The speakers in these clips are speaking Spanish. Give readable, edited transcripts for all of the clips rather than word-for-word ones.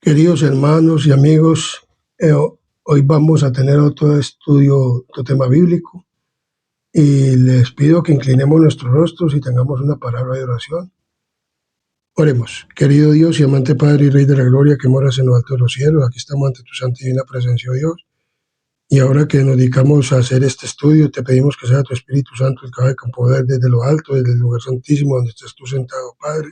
Queridos hermanos y amigos, hoy vamos a tener otro estudio, otro tema bíblico, y les pido que inclinemos nuestros rostros y tengamos una palabra de oración. Oremos. Querido Dios y amante Padre y Rey de la Gloria, que moras en lo alto de los cielos, aquí estamos ante tu santa y divina presencia, oh Dios. Y ahora que nos dedicamos a hacer este estudio, te pedimos que sea tu Espíritu Santo el que vaya con poder desde lo alto, desde el lugar santísimo donde estés tú sentado, Padre,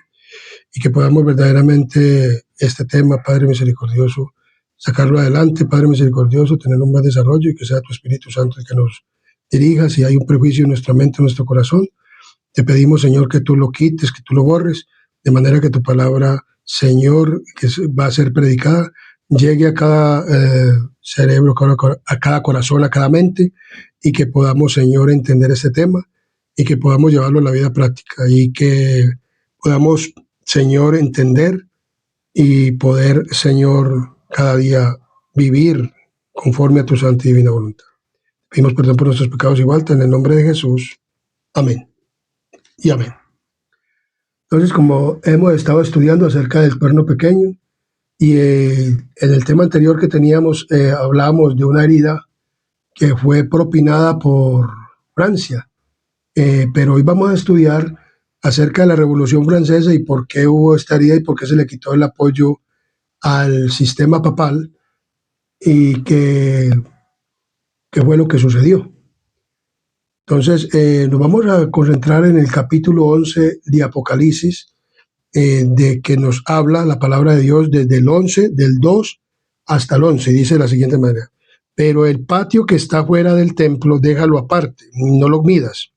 y que podamos verdaderamente este tema, Padre misericordioso, sacarlo adelante, Padre misericordioso, tener un buen desarrollo y que sea tu Espíritu Santo el que nos dirija. Si hay un prejuicio en nuestra mente, en nuestro corazón, te pedimos, Señor, que tú lo quites, que tú lo borres, de manera que tu palabra, Señor, que va a ser predicada, llegue a cada cerebro, a cada corazón, a cada mente, y que podamos, Señor, entender este tema y que podamos llevarlo a la vida práctica y que podamos, Señor, entender y poder, Señor, cada día vivir conforme a tu santa y divina voluntad. Pedimos perdón por nuestros pecados y falta en el nombre de Jesús. Amén y amén. Entonces, como hemos estado estudiando acerca del cuerno pequeño, y en el tema anterior que teníamos, hablábamos de una herida que fue propinada por Francia, pero hoy vamos a estudiar acerca de la Revolución Francesa y por qué hubo esta herida y por qué se le quitó el apoyo al sistema papal y qué fue lo que sucedió. Entonces, nos vamos a concentrar en el capítulo 11 de Apocalipsis, de que nos habla la palabra de Dios desde el 11, del 2 hasta el 11, dice de la siguiente manera: pero el patio que está fuera del templo, déjalo aparte, no lo midas,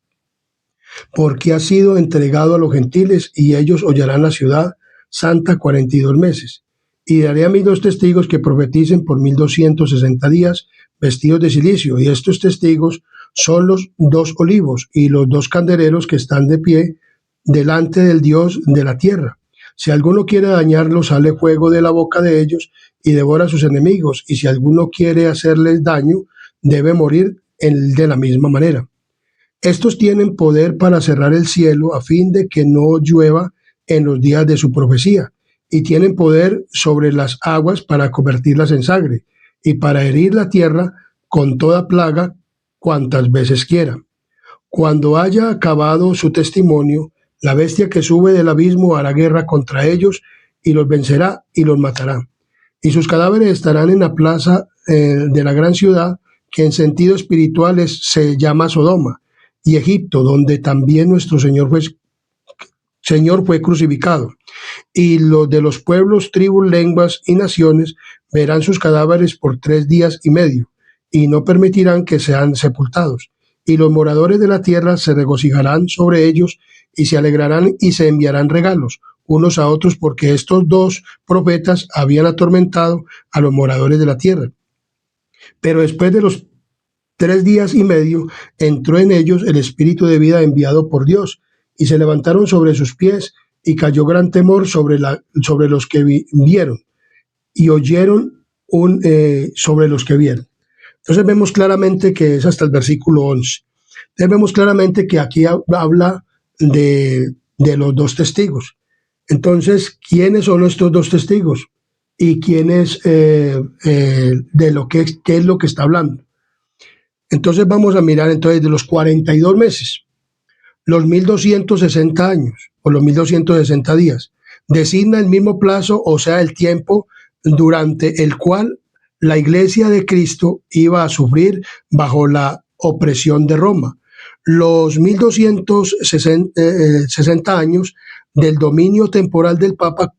porque ha sido entregado a los gentiles y ellos hollarán la ciudad santa 42 meses. Y daré a mis 2 testigos que profeticen por 1260 días vestidos de silicio, y estos testigos son los 2 olivos y los 2 candeleros que están de pie delante del Dios de la tierra. Si alguno quiere dañarlos, sale fuego de la boca de ellos y devora a sus enemigos, y si alguno quiere hacerles daño, debe morir de la misma manera. Estos tienen poder para cerrar el cielo a fin de que no llueva en los días de su profecía, y tienen poder sobre las aguas para convertirlas en sangre, y para herir la tierra con toda plaga cuantas veces quieran. Cuando haya acabado su testimonio, la bestia que sube del abismo hará guerra contra ellos y los vencerá y los matará. Y sus cadáveres estarán en la plaza de la gran ciudad, que en sentido espiritual se llama Sodoma, y Egipto, donde también nuestro Señor fue crucificado. Y los de los pueblos, tribus, lenguas y naciones verán sus cadáveres por 3 días y medio, y no permitirán que sean sepultados. Y los moradores de la tierra se regocijarán sobre ellos, y se alegrarán y se enviarán regalos unos a otros, porque estos 2 profetas habían atormentado a los moradores de la tierra. Pero después de los 3 días y medio entró en ellos el espíritu de vida enviado por Dios, y se levantaron sobre sus pies, y cayó gran temor sobre los que vieron, y oyeron sobre los que vieron. Entonces vemos claramente que es hasta el versículo 11. Entonces vemos claramente que aquí habla de los 2 testigos. Entonces, ¿quiénes son estos 2 testigos? ¿Y quiénes de lo qué es lo que está hablando? Entonces vamos a mirar entonces de los 42 meses, los 1260 años o los 1260 días. Designa el mismo plazo, o sea, el tiempo durante el cual la Iglesia de Cristo iba a sufrir bajo la opresión de Roma. Los 1260 años del dominio temporal del Papa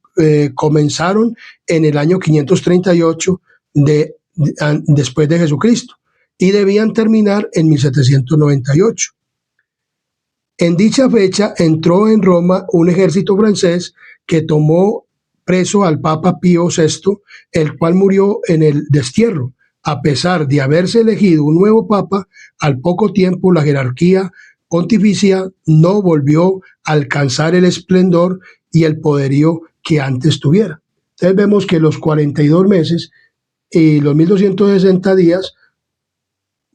comenzaron en el año 538 después de Jesucristo, y debían terminar en 1798. En dicha fecha entró en Roma un ejército francés que tomó preso al Papa Pío VI, el cual murió en el destierro. A pesar de haberse elegido un nuevo papa, al poco tiempo la jerarquía pontificia no volvió a alcanzar el esplendor y el poderío que antes tuviera. Entonces vemos que los 42 meses y los 1260 días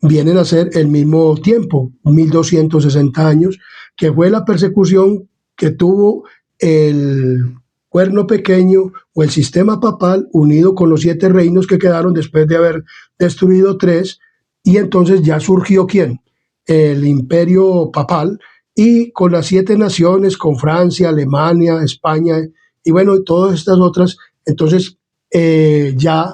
vienen a ser el mismo tiempo, 1260 años, que fue la persecución que tuvo el cuerno pequeño o el sistema papal unido con los 7 reinos que quedaron después de haber destruido 3, y entonces ya surgió ¿quién? El imperio papal, y con las 7 naciones, con Francia, Alemania, España, y bueno, todas estas otras, entonces ya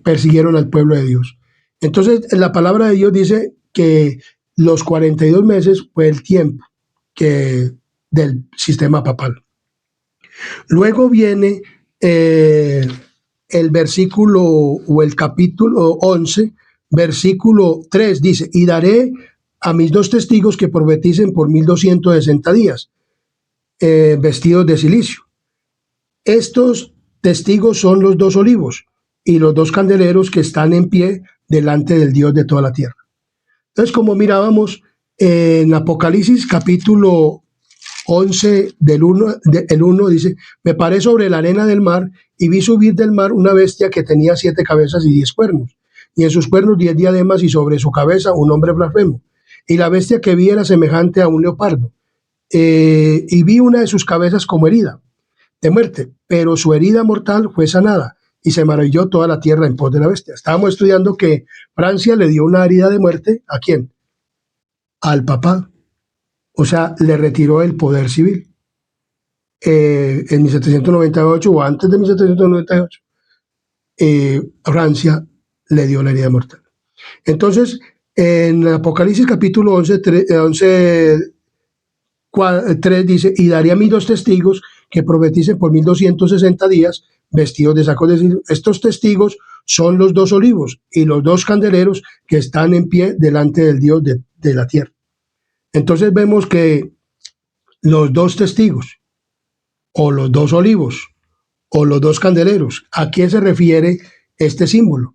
persiguieron al pueblo de Dios. Entonces, la palabra de Dios dice que los 42 meses fue el tiempo del sistema papal. Luego viene el versículo o el capítulo 11, versículo 3, dice, y daré a mis 2 testigos que profeticen por 1260 días, vestidos de silicio. Estos testigos son los 2 olivos y los 2 candeleros que están en pie delante del Dios de toda la tierra. Entonces, como mirábamos en Apocalipsis capítulo 11 el 1 dice, me paré sobre la arena del mar y vi subir del mar una bestia que tenía 7 cabezas y 10 cuernos, y en sus cuernos 10 diademas, y sobre su cabeza un hombre blasfemo. Y la bestia que vi era semejante a un leopardo, y vi una de sus cabezas como herida de muerte, pero su herida mortal fue sanada, y se maravilló toda la tierra en pos de la bestia. Estábamos estudiando que Francia le dio una herida de muerte, ¿a quién? Al Papa. O sea, le retiró el poder civil. En 1798 o antes de 1798, Francia le dio la herida mortal. Entonces, en Apocalipsis capítulo 11, 3 dice, y daré a mis 2 testigos que profeticen por 1260 días, vestidos de sacos de silicio. Estos testigos son los 2 olivos y los 2 candeleros que están en pie delante del Dios de la tierra. Entonces vemos que los 2 testigos, o los 2 olivos, o los 2 candeleros, ¿a qué se refiere este símbolo?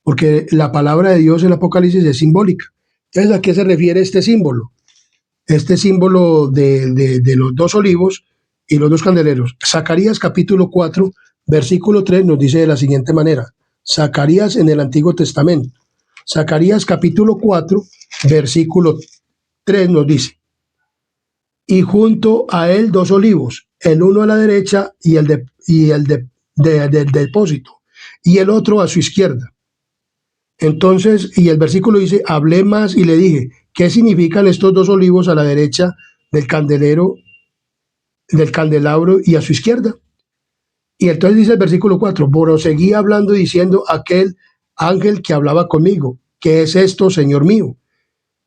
Porque la palabra de Dios en Apocalipsis es simbólica. Entonces, ¿a qué se refiere este símbolo? Este símbolo de los 2 olivos y los 2 candeleros. Zacarías capítulo 4, versículo 3 nos dice de la siguiente manera. Zacarías en el Antiguo Testamento. Zacarías capítulo 4, versículo 3 nos dice, y junto a él 2 olivos, el uno a la derecha y el del depósito, y el otro a su izquierda. Entonces, y el versículo dice, hablé más y le dije, ¿qué significan estos 2 olivos a la derecha del candelabro y a su izquierda? Y entonces dice el versículo 4, proseguí hablando diciendo aquel ángel que hablaba conmigo, ¿qué es esto, Señor mío?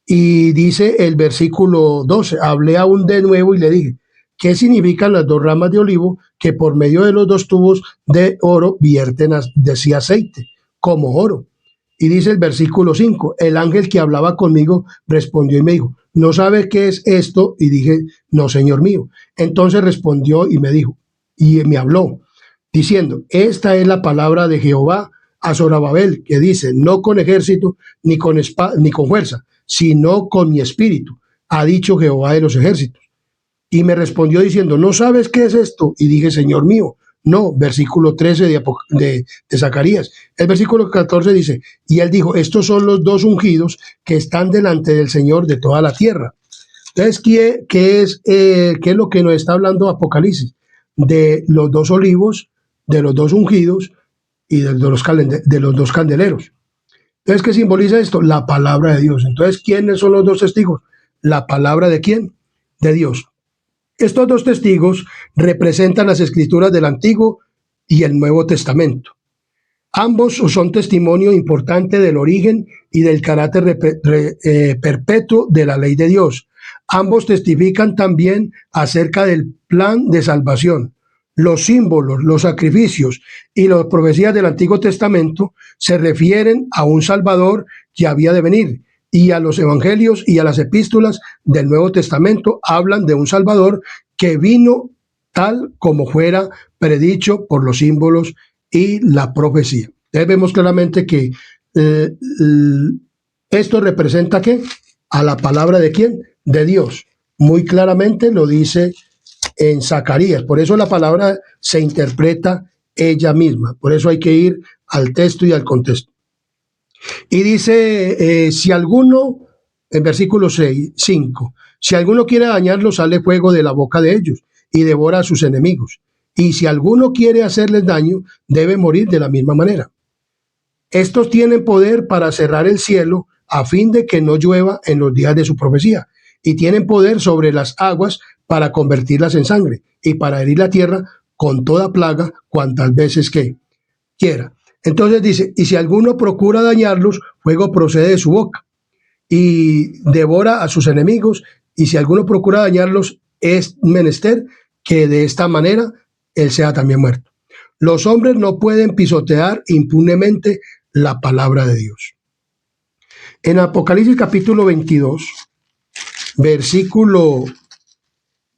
Y dice el versículo 12, hablé aún de nuevo y le dije, ¿qué significan las 2 ramas de olivo que por medio de los 2 tubos de oro vierten de aceite, como oro? Y dice el versículo 5, el ángel que hablaba conmigo respondió y me dijo, ¿no sabe qué es esto? Y dije, no, Señor mío. Entonces respondió y me dijo, y me habló, diciendo, esta es la palabra de Jehová a Zorobabel, que dice, no con ejército ni con fuerza, sino con mi espíritu, ha dicho Jehová de los ejércitos. Y me respondió diciendo, ¿no sabes qué es esto? Y dije, Señor mío, no. Versículo 13 de Zacarías. El versículo 14 dice, y él dijo, estos son los 2 ungidos que están delante del Señor de toda la tierra. Entonces, ¿qué es lo que nos está hablando Apocalipsis? De los 2 olivos, de los 2 ungidos y de los 2 candeleros. Entonces, ¿qué simboliza esto? La palabra de Dios. Entonces, ¿quiénes son los 2 testigos? ¿La palabra de quién? De Dios. Estos 2 testigos representan las escrituras del Antiguo y el Nuevo Testamento. Ambos son testimonio importante del origen y del carácter perpetuo de la ley de Dios. Ambos testifican también acerca del plan de salvación. Los símbolos, los sacrificios y las profecías del Antiguo Testamento se refieren a un Salvador que había de venir, y a los evangelios y a las epístolas del Nuevo Testamento hablan de un Salvador que vino tal como fuera predicho por los símbolos y la profecía. Entonces vemos claramente que esto representa ¿qué? A la palabra de ¿quién? De Dios. Muy claramente lo dice en Zacarías. Por eso la palabra se interpreta ella misma. Por eso hay que ir al texto y al contexto. Y dice, si alguno, en versículo 5, si alguno quiere dañarlo, sale fuego de la boca de ellos, y devora a sus enemigos. Y si alguno quiere hacerles daño, debe morir de la misma manera. Estos tienen poder para cerrar el cielo a fin de que no llueva en los días de su profecía, y tienen poder sobre las aguas para convertirlas en sangre, y para herir la tierra con toda plaga cuantas veces que quiera. Entonces dice, y si alguno procura dañarlos, fuego procede de su boca y devora a sus enemigos, y si alguno procura dañarlos, es menester que de esta manera él sea también muerto. Los hombres no pueden pisotear impunemente la palabra de Dios. En Apocalipsis capítulo 22, versículo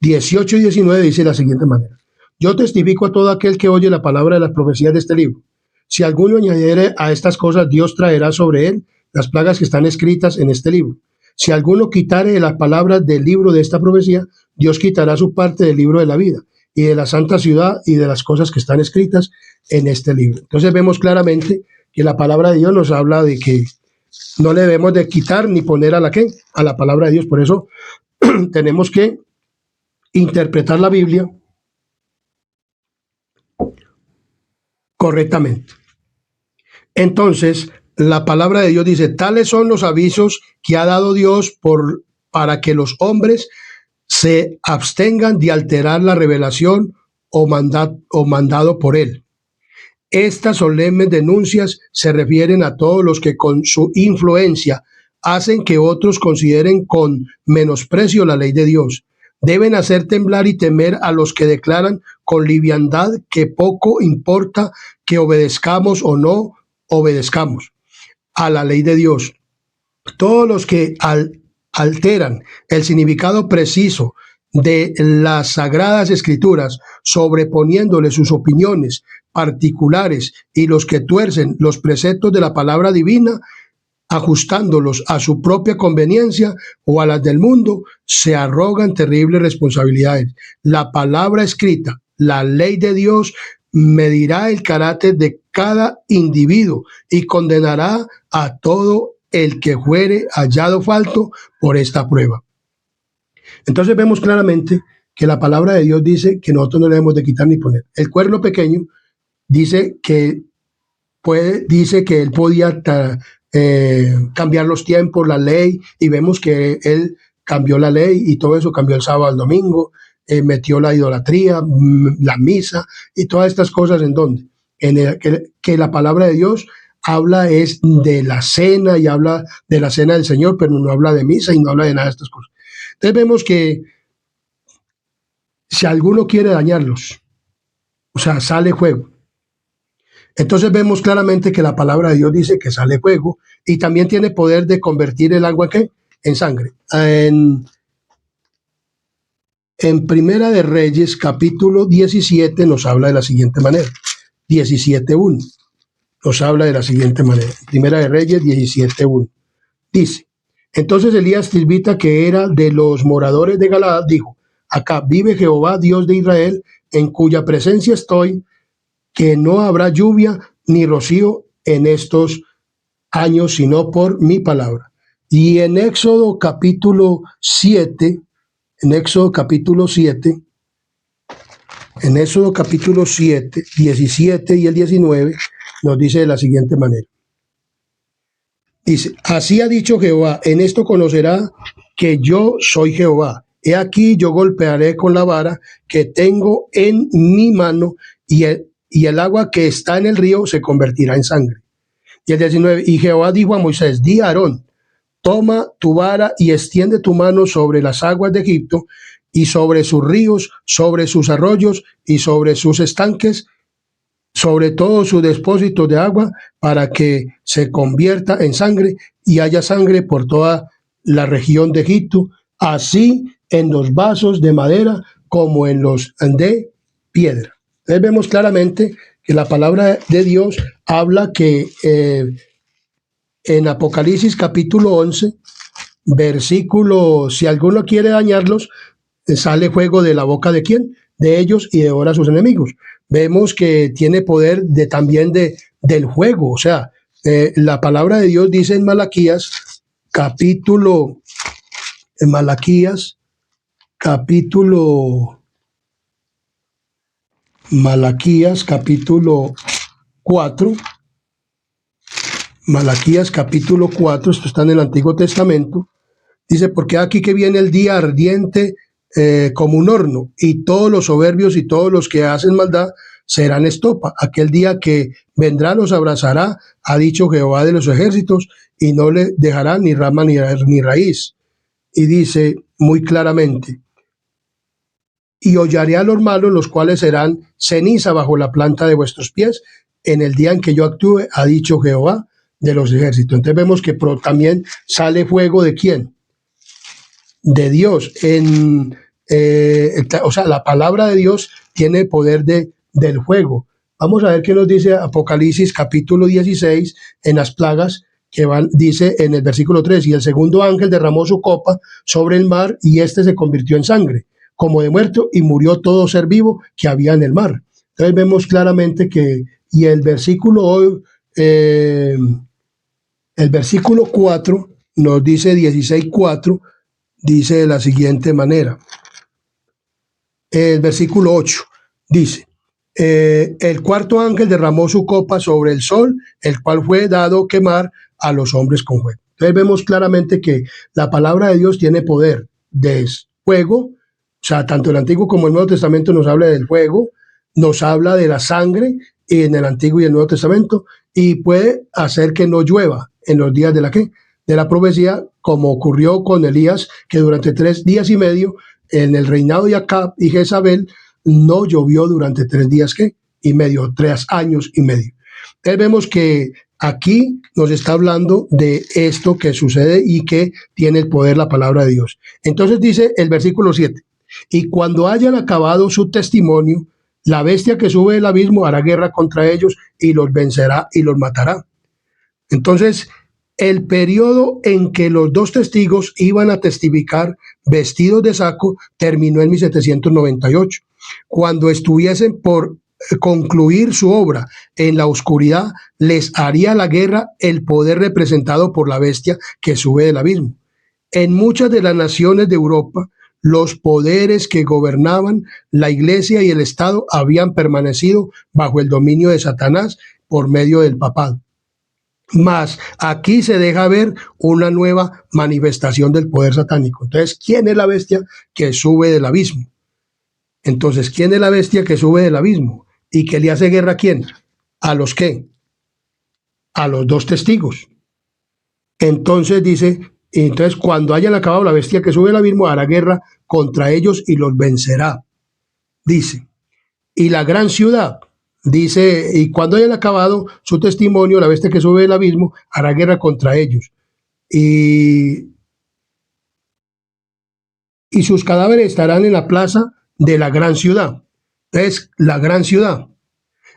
18 y 19 dice de la siguiente manera: yo testifico a todo aquel que oye la palabra de las profecías de este libro. Si alguno añadiere a estas cosas, Dios traerá sobre él las plagas que están escritas en este libro. Si alguno quitare las palabras del libro de esta profecía, Dios quitará su parte del libro de la vida y de la santa ciudad y de las cosas que están escritas en este libro. Entonces vemos claramente que la palabra de Dios nos habla de que no le debemos de quitar ni poner a la palabra de Dios. Por eso tenemos que interpretar la Biblia correctamente. Entonces, la palabra de Dios dice, tales son los avisos que ha dado Dios para que los hombres se abstengan de alterar la revelación o mandado por él. Estas solemnes denuncias se refieren a todos los que con su influencia hacen que otros consideren con menosprecio la ley de Dios. Deben hacer temblar y temer a los que declaran con liviandad que poco importa que obedezcamos o no obedezcamos a la ley de Dios. Todos los que alteran el significado preciso de las sagradas escrituras, sobreponiéndole sus opiniones particulares, y los que tuercen los preceptos de la palabra divina, ajustándolos a su propia conveniencia o a las del mundo, se arrogan terribles responsabilidades. La palabra escrita, la ley de Dios, medirá el carácter de cada individuo y condenará a todo el que fuere hallado falto por esta prueba. Entonces vemos claramente que la palabra de Dios dice que nosotros no le debemos de quitar ni poner. El cuerno pequeño dice que él podía cambiar los tiempos, la ley, y vemos que él cambió la ley y todo eso, cambió el sábado al domingo, metió la idolatría, la misa y todas estas cosas. ¿En dónde? Que la palabra de Dios habla es de la cena, y habla de la cena del Señor, pero no habla de misa y no habla de nada de estas cosas. Entonces vemos que si alguno quiere dañarlos, o sea, sale fuego. Entonces vemos claramente que la palabra de Dios dice que sale fuego y también tiene poder de convertir el agua en sangre. En Primera de Reyes, capítulo 17, nos habla de la siguiente manera. 17:1. Nos habla de la siguiente manera. Primera de Reyes 17:1. Dice, entonces Elías Tisbita, que era de los moradores de Galaad, dijo, acá vive Jehová, Dios de Israel, en cuya presencia estoy, que no habrá lluvia ni rocío en estos años, sino por mi palabra. Y en Éxodo capítulo 7, 17 y el 19, nos dice de la siguiente manera. Dice, así ha dicho Jehová, en esto conocerá que yo soy Jehová. He aquí yo golpearé con la vara que tengo en mi mano, y el agua que está en el río se convertirá en sangre. Y el 19, y Jehová dijo a Moisés, di a Aarón, toma tu vara y extiende tu mano sobre las aguas de Egipto, y sobre sus ríos, sobre sus arroyos y sobre sus estanques, sobre todos sus depósitos de agua, para que se convierta en sangre y haya sangre por toda la región de Egipto, así en los vasos de madera como en los de piedra. Entonces vemos claramente que la palabra de Dios habla que en Apocalipsis capítulo 11, versículo, si alguno quiere dañarlos, sale fuego de la boca de quién, de ellos, y devora a sus enemigos. Vemos que tiene poder también del fuego. O sea, la palabra de Dios dice en Malaquías capítulo Malaquías capítulo 4. Malaquías capítulo 4, esto está en el Antiguo Testamento. Dice, porque aquí que viene el día ardiente como un horno, y todos los soberbios y todos los que hacen maldad serán estopa. Aquel día que vendrá los abrazará, ha dicho Jehová de los ejércitos, y no le dejará ni rama ni raíz. Y dice muy claramente, y hollaré a los malos, los cuales serán ceniza bajo la planta de vuestros pies, en el día en que yo actúe, ha dicho Jehová de los ejércitos. Entonces vemos que también sale fuego ¿de quién? De Dios. O sea, la palabra de Dios tiene poder del fuego. Vamos a ver qué nos dice Apocalipsis capítulo 16 en las plagas, dice en el versículo 3, y el segundo ángel derramó su copa sobre el mar, y éste se convirtió en sangre, como de muerto, y murió todo ser vivo que había en el mar. Entonces vemos claramente que, y el versículo 4 nos dice 16:4, dice de la siguiente manera. El versículo 8 dice, el cuarto ángel derramó su copa sobre el sol, el cual fue dado quemar a los hombres con fuego. Entonces vemos claramente que la palabra de Dios tiene poder de fuego, o sea, tanto el Antiguo como el Nuevo Testamento nos habla del fuego, nos habla de la sangre en el Antiguo y el Nuevo Testamento, y puede hacer que no llueva en los días de la profecía, como ocurrió con Elías, que durante 3 días y medio en el reinado de Acab y Jezabel no llovió durante 3 días y medio, 3 años y medio. Entonces vemos que aquí nos está hablando de esto que sucede y que tiene el poder la palabra de Dios. Entonces dice el versículo 7, y cuando hayan acabado su testimonio, la bestia que sube del abismo hará guerra contra ellos y los vencerá y los matará. Entonces, el periodo en que los 2 testigos iban a testificar vestidos de saco terminó en 1798. Cuando estuviesen por concluir su obra en la oscuridad, les haría la guerra el poder representado por la bestia que sube del abismo. En muchas de las naciones de Europa, los poderes que gobernaban la Iglesia y el Estado habían permanecido bajo el dominio de Satanás por medio del papado. Mas aquí se deja ver una nueva manifestación del poder satánico. Entonces, ¿quién es la bestia que sube del abismo? Entonces, ¿quién es la bestia que sube del abismo? ¿Y que le hace guerra a quién? ¿A los qué? A los 2 testigos. Entonces dice, entonces cuando hayan acabado, la bestia que sube del abismo hará guerra contra ellos y los vencerá. Dice, y la gran ciudad, dice, y cuando hayan acabado su testimonio, la bestia que sube del abismo hará guerra contra ellos. Y sus cadáveres estarán en la plaza de la gran ciudad. Es la gran ciudad,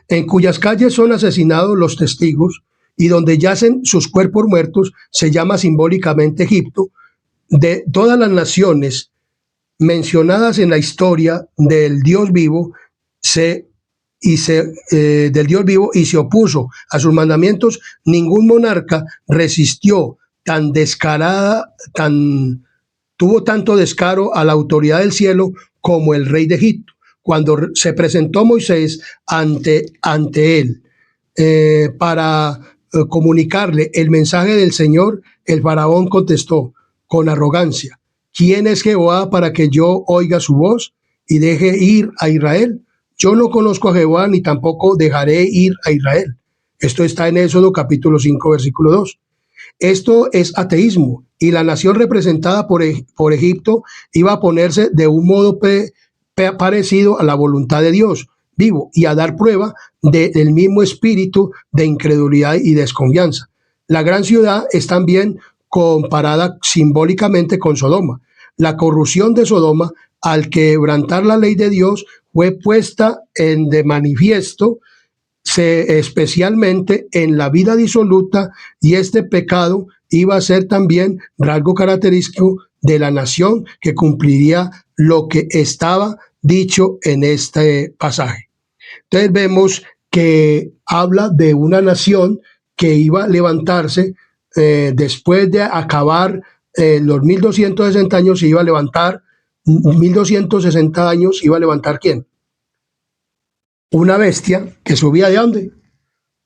en cuyas calles son asesinados los testigos, y donde yacen sus cuerpos muertos, se llama simbólicamente Egipto. De todas las naciones mencionadas en la historia del Dios vivo, del Dios vivo, y se opuso a sus mandamientos, ningún monarca resistió tuvo tanto descaro a la autoridad del cielo como el rey de Egipto. Cuando se presentó Moisés ante él para comunicarle el mensaje del Señor, el faraón contestó con arrogancia, ¿quién es Jehová para que yo oiga su voz y deje ir a Israel? Yo no conozco a Jehová, ni tampoco dejaré ir a Israel. Esto está en Éxodo capítulo 5, versículo 2. Esto es ateísmo, y la nación representada por Egipto iba a ponerse de un modo parecido a la voluntad de Dios vivo y a dar prueba del mismo espíritu de incredulidad y desconfianza. La gran ciudad es también comparada simbólicamente con Sodoma. La corrupción de Sodoma, al quebrantar la ley de Dios, fue puesta de manifiesto, especialmente en la vida disoluta, y este pecado iba a ser también rasgo característico de la nación que cumpliría lo que estaba dicho en este pasaje. Entonces vemos que habla de una nación que iba a levantarse después de acabar los 1260 años, se iba a levantar 1260 años, iba a levantar ¿quién? una bestia que subía ¿de dónde?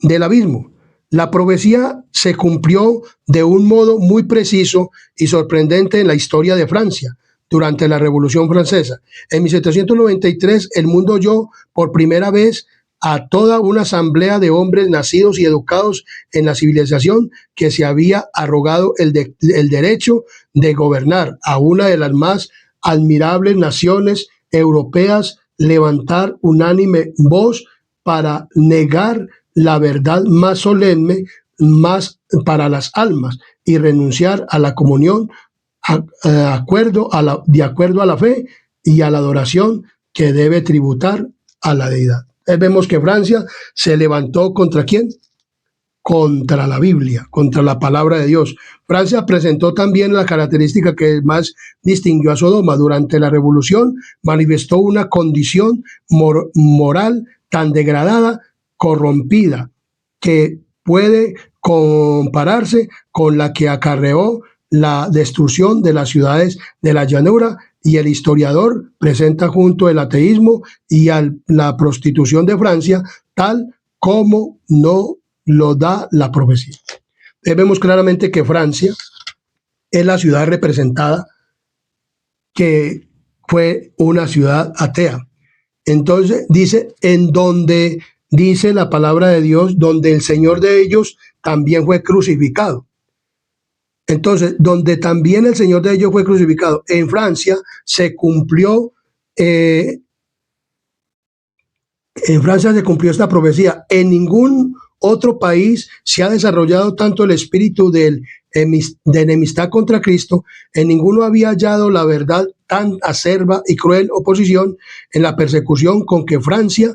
Del abismo. La profecía se cumplió de un modo muy preciso y sorprendente en la historia de Francia durante la Revolución Francesa. En 1793 el mundo oyó por primera vez a toda una asamblea de hombres nacidos y educados en la civilización que se había arrogado el derecho de gobernar a una de las más admirables naciones europeas, levantar unánime voz para negar la verdad más solemne, más para las almas, y renunciar a la comunión de acuerdo a la fe y a la adoración que debe tributar a la deidad. Vemos que Francia se levantó ¿contra quién? Contra la Biblia, contra la palabra de Dios. Francia presentó también la característica que más distinguió a Sodoma. Durante la revolución manifestó una condición moral tan degradada, corrompida, que puede compararse con la que acarreó la destrucción de las ciudades de la llanura, y el historiador presenta junto el ateísmo y la prostitución de Francia tal como no lo da la profecía. Vemos claramente que Francia es la ciudad representada, que fue una ciudad atea. Entonces dice, en donde dice la palabra de Dios, donde el Señor de ellos también fue crucificado. Entonces, donde también el Señor de ellos fue crucificado, en Francia se cumplió, en Francia se cumplió esta profecía. En ningún otro país se ha desarrollado tanto el espíritu de enemistad contra Cristo. En ninguno había hallado la verdad tan acerba y cruel oposición en la persecución con que Francia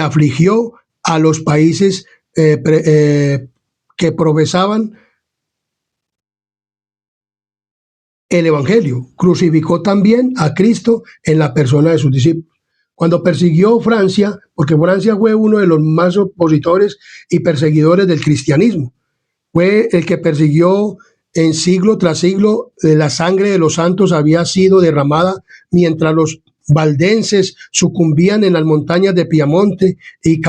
afligió a los países que profesaban el Evangelio. Crucificó también a Cristo en la persona de sus discípulos. Cuando persiguió Francia, porque Francia fue uno de los más opositores y perseguidores del cristianismo, fue el que persiguió en siglo tras siglo. La sangre de los santos había sido derramada mientras los valdenses sucumbían en las montañas de Piamonte y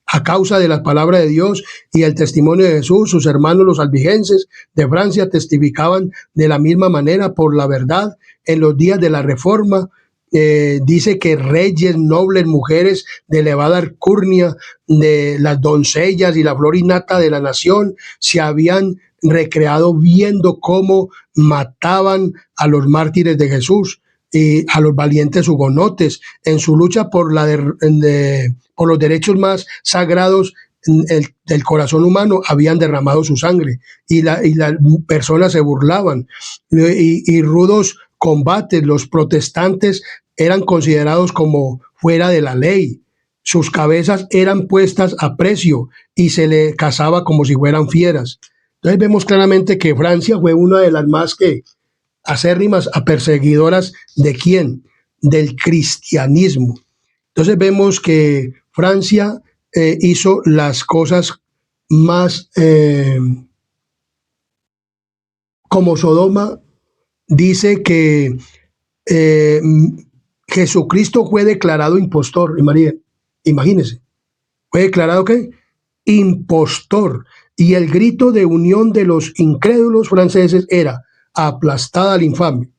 a causa de la palabra de Dios y el testimonio de Jesús. Sus hermanos los albigenses de Francia testificaban de la misma manera por la verdad. En los días de la Reforma, dice que reyes, nobles, mujeres de elevada alcurnia, de las doncellas y la flor innata de la nación, se habían recreado viendo cómo mataban a los mártires de Jesús y a los valientes hugonotes en su lucha por los derechos más sagrados del corazón humano. Habían derramado su sangre y las personas se burlaban, y rudos combates. Los protestantes eran considerados como fuera de la ley. Sus cabezas eran puestas a precio y se le cazaba como si fueran fieras. Entonces vemos claramente que Francia fue una de las más acérrimas a perseguidoras ¿de quién? Del cristianismo. Entonces vemos que Francia hizo las cosas más como Sodoma. Dice que Jesucristo fue declarado impostor. María, imagínense, fue declarado ¿qué? Impostor. Y el grito de unión de los incrédulos franceses era: aplastada al infame.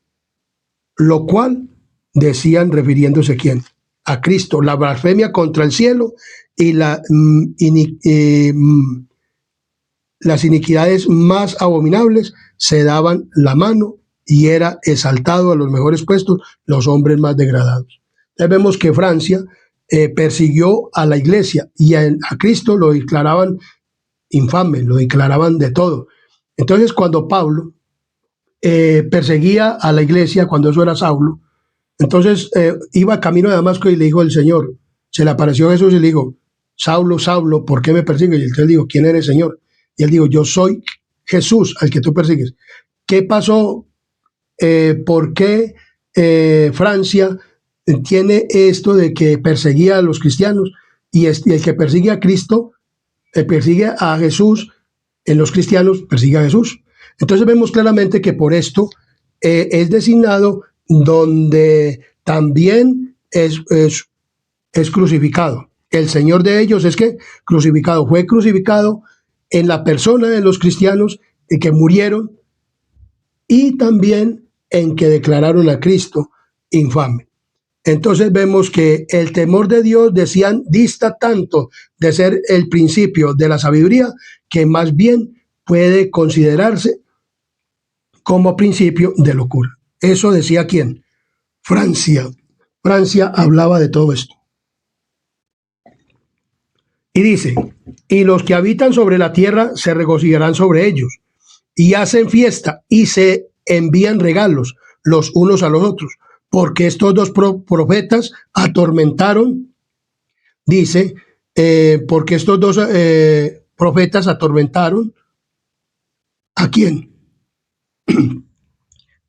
Lo cual decían, refiriéndose ¿a quién? A Cristo. La blasfemia contra el cielo y las iniquidades más abominables se daban la mano, y era exaltado a los mejores puestos los hombres más degradados. Entonces vemos que Francia persiguió a la iglesia, y a Cristo lo declaraban infame, lo declaraban de todo. Entonces cuando Pablo perseguía a la iglesia, cuando eso era Saulo, entonces iba camino de Damasco y le dijo el Señor, se le apareció Jesús y le dijo: Saulo, Saulo, ¿por qué me persigues? Y él dijo: ¿quién eres, Señor? Y él dijo: yo soy Jesús al que tú persigues. ¿Qué pasó? ¿Por qué Francia tiene esto de que perseguía a los cristianos, y el que persigue a Cristo, persigue a Jesús, en los cristianos persigue a Jesús? Entonces vemos claramente que por esto es designado donde también es es crucificado. El Señor de ellos es que crucificado, fue crucificado en la persona de los cristianos que murieron y también en que declararon a Cristo infame. Entonces vemos que el temor de Dios, decían, dista tanto de ser el principio de la sabiduría que más bien puede considerarse como principio de locura. Eso decía ¿quién? Francia. Francia hablaba de todo esto. Y dice, y los que habitan sobre la tierra se regocijarán sobre ellos, y hacen fiesta, y se envían regalos los unos a los otros, porque estos dos profetas atormentaron, dice, porque estos dos profetas atormentaron, ¿a quién?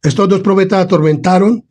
Estos dos profetas atormentaron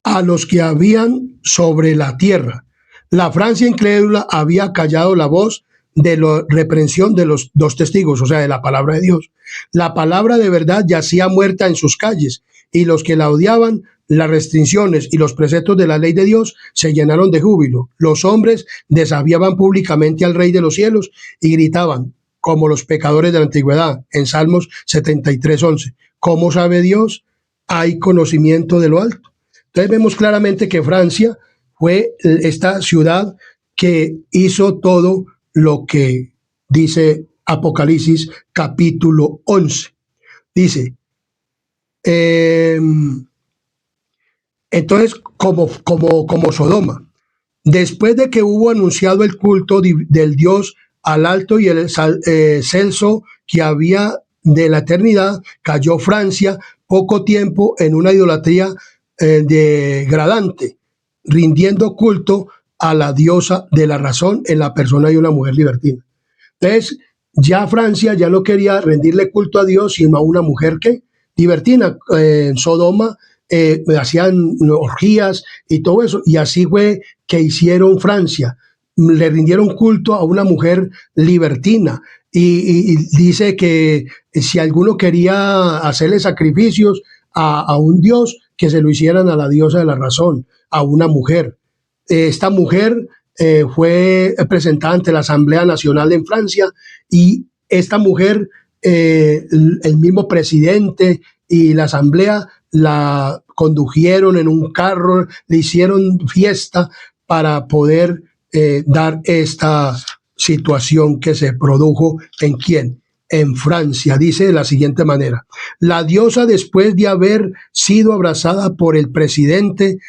a los que habían sobre la tierra. La Francia incrédula había callado la voz de la reprensión de los dos testigos, o sea, de la palabra de Dios. La palabra de verdad yacía muerta en sus calles, y los que la odiaban, las restricciones y los preceptos de la ley de Dios, se llenaron de júbilo. Los hombres desafiaban públicamente al Rey de los cielos y gritaban, como los pecadores de la antigüedad, en Salmos 73:11. ¿Cómo sabe Dios? Hay conocimiento de lo alto. Entonces vemos claramente que Francia fue esta ciudad que hizo todo lo que dice Apocalipsis capítulo 11. Dice, entonces como Sodoma, después de que hubo anunciado el culto del Dios al alto y el celso que había de la eternidad, cayó Francia poco tiempo en una idolatría degradante, rindiendo culto a la diosa de la razón en la persona de una mujer libertina. Entonces, ya Francia ya no quería rendirle culto a Dios, sino a una mujer que libertina. En Sodoma hacían orgías y todo eso, y así fue que hicieron Francia. Le rindieron culto a una mujer libertina, y dice que si alguno quería hacerle sacrificios a un dios, que se lo hicieran a la diosa de la razón, a una mujer. Esta mujer fue presentada ante la Asamblea Nacional en Francia, y esta mujer, el mismo presidente y la Asamblea la condujeron en un carro, le hicieron fiesta para poder dar esta situación que se produjo en quién, en Francia. Dice de la siguiente manera: la diosa, después de haber sido abrazada por el presidente,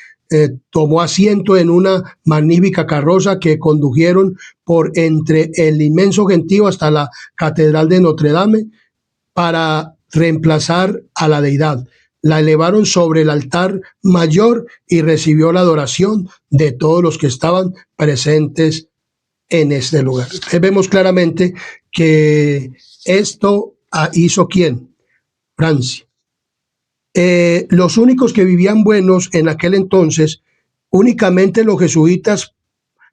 tomó asiento en una magnífica carroza que condujeron por entre el inmenso gentío hasta la catedral de Notre Dame para reemplazar a la deidad. La elevaron sobre el altar mayor y recibió la adoración de todos los que estaban presentes en este lugar. Vemos claramente que esto hizo ¿quién? Francia. Los únicos que vivían buenos en aquel entonces, únicamente los jesuitas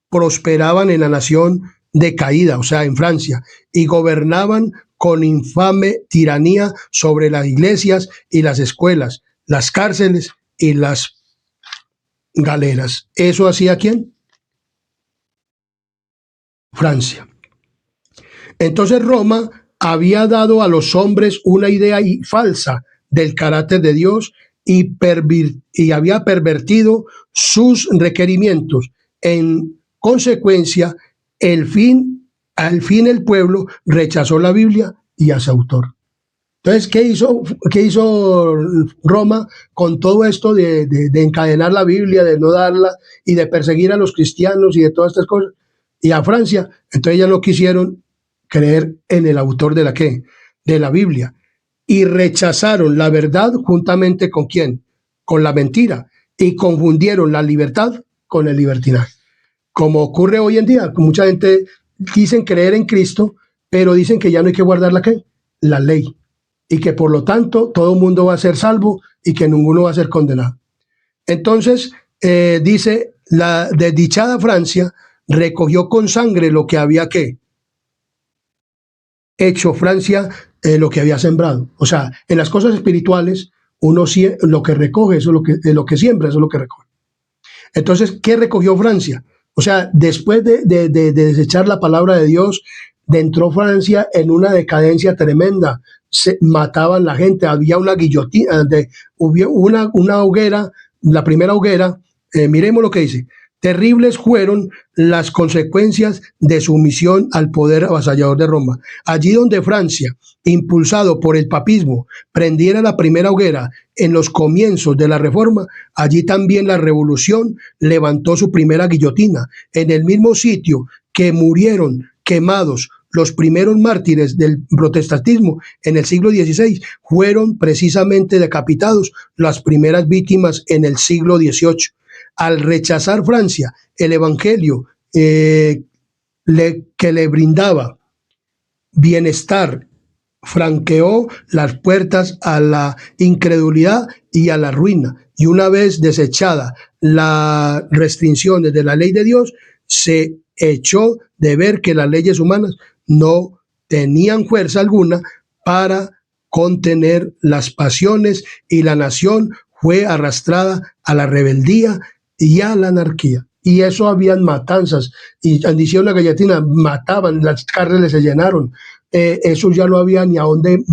prosperaban en la nación decaída, o sea, en Francia, y gobernaban con infame tiranía sobre las iglesias y las escuelas, las cárceles y las galeras. ¿Eso hacía quién? Francia. Entonces Roma había dado a los hombres una idea falsa del carácter de Dios, y había pervertido sus requerimientos. En consecuencia, al fin el pueblo rechazó la Biblia y a su autor. Entonces, ¿qué hizo Roma con todo esto de encadenar la Biblia, de no darla y de perseguir a los cristianos y de todas estas cosas? Y a Francia, entonces ya no quisieron creer en el autor de de la Biblia, y rechazaron la verdad juntamente con ¿quién? Con la mentira, y confundieron la libertad con el libertinaje. Como ocurre hoy en día, mucha gente dicen creer en Cristo, pero dicen que ya no hay que guardar la ley, y que por lo tanto todo el mundo va a ser salvo y que ninguno va a ser condenado. Entonces, dice, la desdichada Francia recogió con sangre lo que había hecho Francia, lo que había sembrado. O sea, en las cosas espirituales, uno lo que recoge, eso es lo que siembra, eso es lo que recoge. Entonces, ¿qué recogió Francia? O sea, después de desechar la palabra de Dios, entró Francia en una decadencia tremenda. Se mataban la gente, había una guillotina, hubo una hoguera, la primera hoguera. Miremos lo que dice. Terribles fueron las consecuencias de su misión al poder avasallador de Roma. Allí donde Francia, impulsado por el papismo, prendiera la primera hoguera en los comienzos de la Reforma, allí también la Revolución levantó su primera guillotina. En el mismo sitio que murieron quemados los primeros mártires del protestantismo en el siglo XVI, fueron precisamente decapitados las primeras víctimas en el siglo XVIII. Al rechazar Francia el evangelio que le brindaba bienestar, franqueó las puertas a la incredulidad y a la ruina. Y una vez desechada las restricciones de la ley de Dios, se echó de ver que las leyes humanas no tenían fuerza alguna para contener las pasiones, y la nación fue arrastrada a la rebeldía y a la anarquía. Y eso habían matanzas, y hicieron la guillotina, mataban, las cárceles se llenaron. Eso ya no había ni a dónde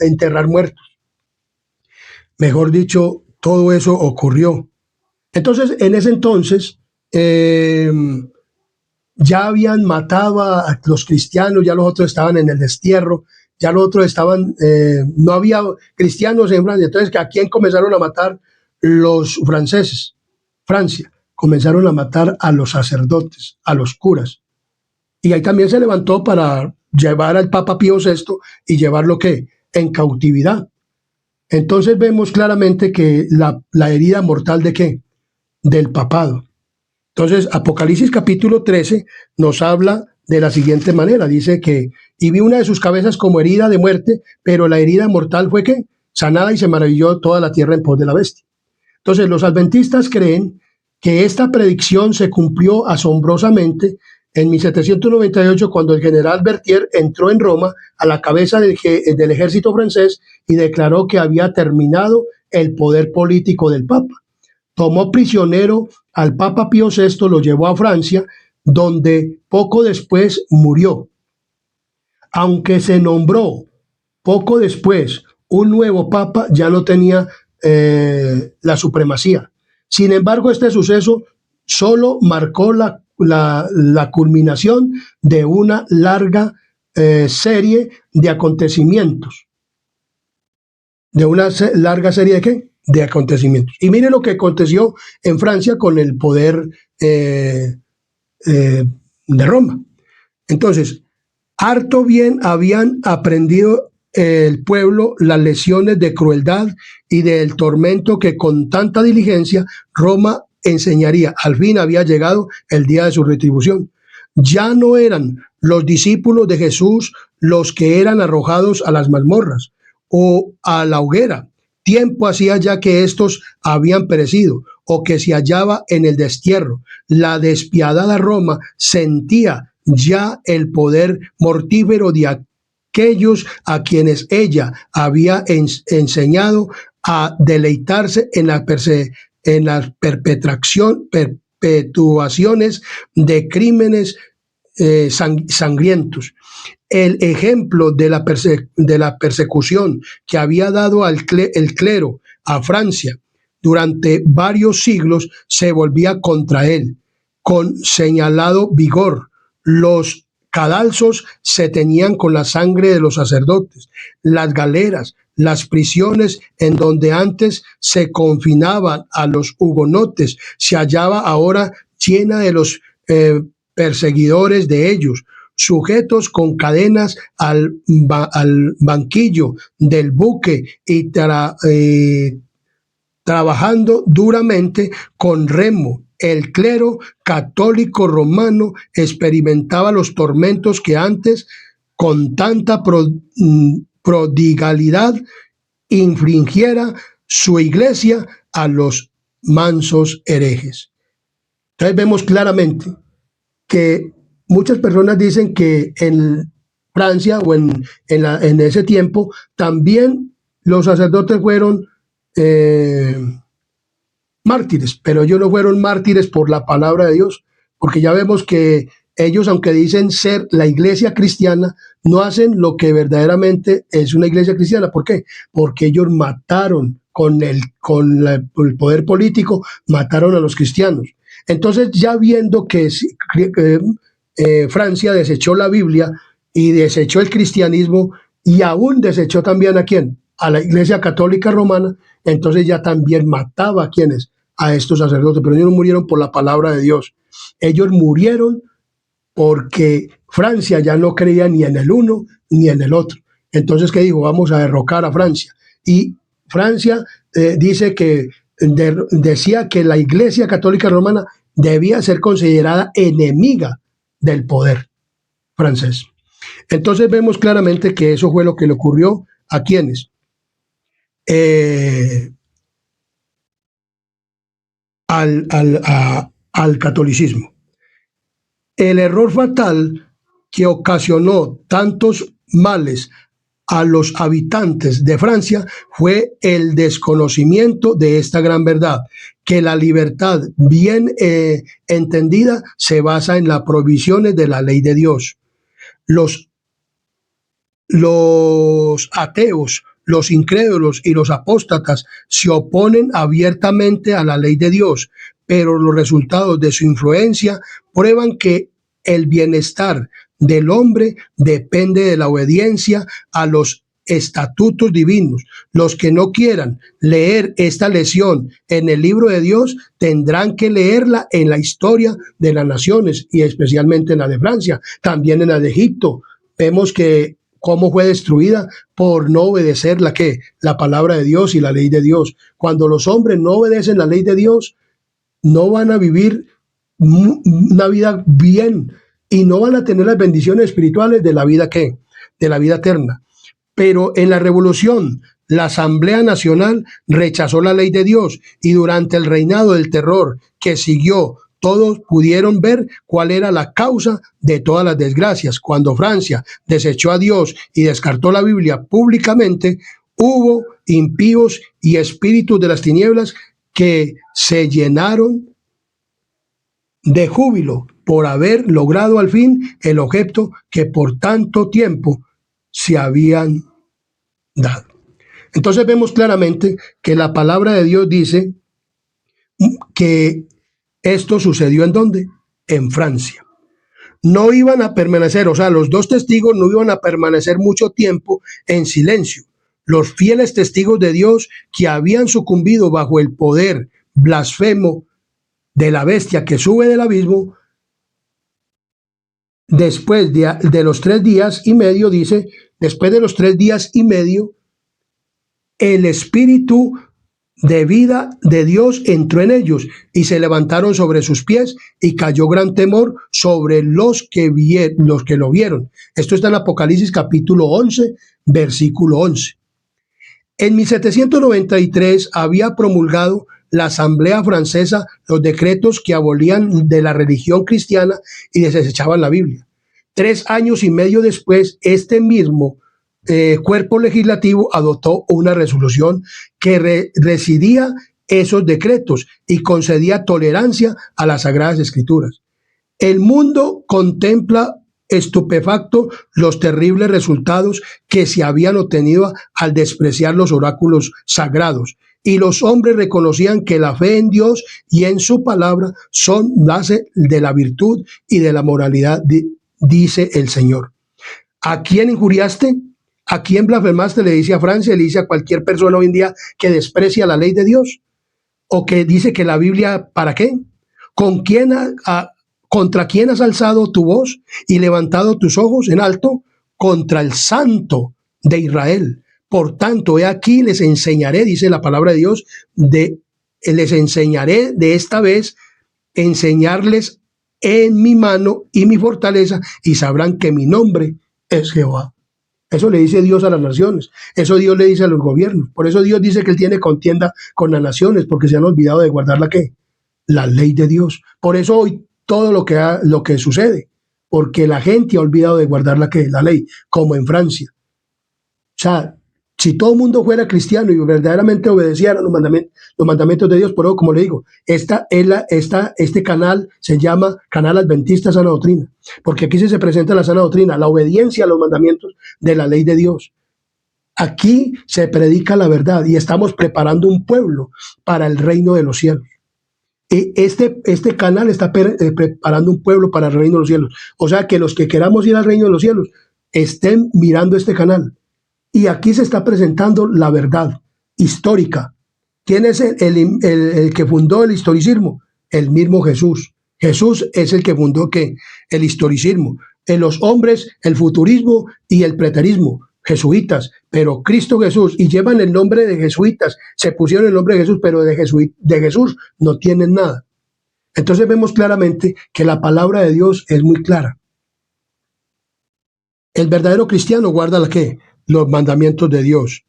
enterrar muertos. Mejor dicho, todo eso ocurrió. Entonces, en ese entonces, ya habían matado a los cristianos, ya los otros estaban en el destierro, ya los otros estaban, no había cristianos en Francia. Entonces, ¿a quién comenzaron a matar los franceses? Francia. Comenzaron a matar a los sacerdotes, a los curas. Y ahí también se levantó para llevar al Papa Pío VI y llevarlo, ¿qué?, en cautividad. Entonces vemos claramente que la herida mortal ¿de qué? Del papado. Entonces, Apocalipsis capítulo 13 nos habla de la siguiente manera. Dice que, y vi una de sus cabezas como herida de muerte, pero la herida mortal fue ¿qué? Sanada, y se maravilló toda la tierra en pos de la bestia. Entonces, los adventistas creen que esta predicción se cumplió asombrosamente en 1798, cuando el general Berthier entró en Roma a la cabeza del ejército francés y declaró que había terminado el poder político del Papa. Tomó prisionero al Papa Pío VI, lo llevó a Francia, donde poco después murió. Aunque se nombró poco después un nuevo Papa, ya no tenía la supremacía. Sin embargo, este suceso solo marcó la culminación de una larga serie de acontecimientos. ¿De una larga serie de qué? De acontecimientos. Y mire lo que aconteció en Francia con el poder de Roma. Entonces, harto bien habían aprendido el pueblo las lecciones de crueldad y del tormento que con tanta diligencia Roma enseñaría. Al fin había llegado el día de su retribución. Ya no eran los discípulos de Jesús los que eran arrojados a las mazmorras o a la hoguera. Tiempo hacía ya que estos habían perecido, o que se hallaba en el destierro. La despiadada Roma sentía ya el poder mortífero de aquellos a quienes ella había enseñado a deleitarse en las perpetuaciones de crímenes sangrientos. El ejemplo de la persecución que había dado el clero a Francia durante varios siglos se volvía contra él con señalado vigor. Los cadalsos se teñían con la sangre de los sacerdotes. Las galeras, las prisiones en donde antes se confinaban a los hugonotes, se hallaba ahora llena de los perseguidores de ellos, sujetos con cadenas al banquillo del buque y trabajando duramente con remo. El clero católico romano experimentaba los tormentos que antes, con tanta prodigalidad, infligiera su iglesia a los mansos herejes. Entonces vemos claramente que muchas personas dicen que en Francia o en ese tiempo también los sacerdotes fueron mártires, pero ellos no fueron mártires por la palabra de Dios, porque ya vemos que ellos, aunque dicen ser la iglesia cristiana, no hacen lo que verdaderamente es una iglesia cristiana. ¿Por qué? Porque ellos mataron el poder político, mataron a los cristianos. Entonces, ya viendo que Francia desechó la Biblia y desechó el cristianismo y aún desechó también ¿a quién? A la Iglesia Católica Romana, entonces ya también mataba a quienes, a estos sacerdotes, pero ellos no murieron por la palabra de Dios. Ellos murieron porque Francia ya no creía ni en el uno ni en el otro. Entonces, ¿qué dijo? Vamos a derrocar a Francia. Y Francia dice que decía que la Iglesia Católica Romana debía ser considerada enemiga del poder francés. Entonces vemos claramente que eso fue lo que le ocurrió a quienes. Al catolicismo. El error fatal que ocasionó tantos males a los habitantes de Francia fue el desconocimiento de esta gran verdad, que la libertad bien entendida se basa en las provisiones de la ley de Dios. Los ateos, los incrédulos y los apóstatas se oponen abiertamente a la ley de Dios, pero los resultados de su influencia prueban que el bienestar del hombre depende de la obediencia a los estatutos divinos. Los que no quieran leer esta lección en el libro de Dios tendrán que leerla en la historia de las naciones y especialmente en la de Francia, también en la de Egipto. Vemos que cómo fue destruida por no obedecer la palabra de Dios y la ley de Dios. Cuando los hombres no obedecen la ley de Dios, no van a vivir una vida bien y no van a tener las bendiciones espirituales de la vida de la vida eterna. Pero en la revolución, la Asamblea Nacional rechazó la ley de Dios y durante el reinado del terror que siguió, todos pudieron ver cuál era la causa de todas las desgracias. Cuando Francia desechó a Dios y descartó la Biblia públicamente, hubo impíos y espíritus de las tinieblas que se llenaron de júbilo por haber logrado al fin el objeto que por tanto tiempo se habían dado. Entonces vemos claramente que la palabra de Dios dice que esto sucedió ¿en dónde? En Francia. No iban a permanecer, o sea, los dos testigos no iban a permanecer mucho tiempo en silencio. Los fieles testigos de Dios que habían sucumbido bajo el poder blasfemo de la bestia que sube del abismo, después de los 3 días y medio, dice, después de los 3 días y medio, el Espíritu de vida de Dios entró en ellos y se levantaron sobre sus pies y cayó gran temor sobre los que lo vieron. Esto está en Apocalipsis capítulo 11, versículo 11. En 1793 había promulgado la Asamblea Francesa los decretos que abolían de la religión cristiana y desechaban la Biblia. 3 años y medio después, este mismo cuerpo legislativo adoptó una resolución que residía esos decretos y concedía tolerancia a las Sagradas Escrituras. El mundo contempla estupefacto los terribles resultados que se habían obtenido al despreciar los oráculos sagrados, y los hombres reconocían que la fe en Dios y en su palabra son base de la virtud y de la moralidad, dice el Señor. ¿A quién injuriaste? ¿A quién blasfemaste? Le dice a Francia, le dice a cualquier persona hoy en día que desprecia la ley de Dios o que dice que la Biblia, ¿para qué? ¿Contra quién has alzado tu voz y levantado tus ojos en alto? Contra el Santo de Israel. Por tanto, he aquí les enseñaré, dice la palabra de Dios, les enseñaré de esta vez, enseñarles en mi mano y mi fortaleza, y sabrán que mi nombre es Jehová. Eso le dice Dios a las naciones, eso Dios le dice a los gobiernos. Por eso Dios dice que Él tiene contienda con las naciones, porque se han olvidado de guardar la ley de Dios. Por eso hoy todo lo que sucede, porque la gente ha olvidado de guardar la ley, como en Francia. O sea, Si todo el mundo fuera cristiano y verdaderamente obedeciera los mandamientos de Dios, por eso, como le digo, este canal se llama Canal Adventista Sana Doctrina, porque aquí se presenta la sana doctrina, la obediencia a los mandamientos de la ley de Dios. Aquí se predica la verdad y estamos preparando un pueblo para el reino de los cielos. Este canal está preparando un pueblo para el reino de los cielos. O sea, que los que queramos ir al reino de los cielos estén mirando este canal. Y aquí se está presentando la verdad histórica. ¿Quién es el que fundó el historicismo? El mismo Jesús. Jesús es el que fundó el historicismo. En los hombres, el futurismo y el preterismo, jesuitas, pero Cristo Jesús, y llevan el nombre de jesuitas, se pusieron el nombre de Jesús, pero de Jesús no tienen nada. Entonces vemos claramente que la palabra de Dios es muy clara. El verdadero cristiano guarda los mandamientos de Dios.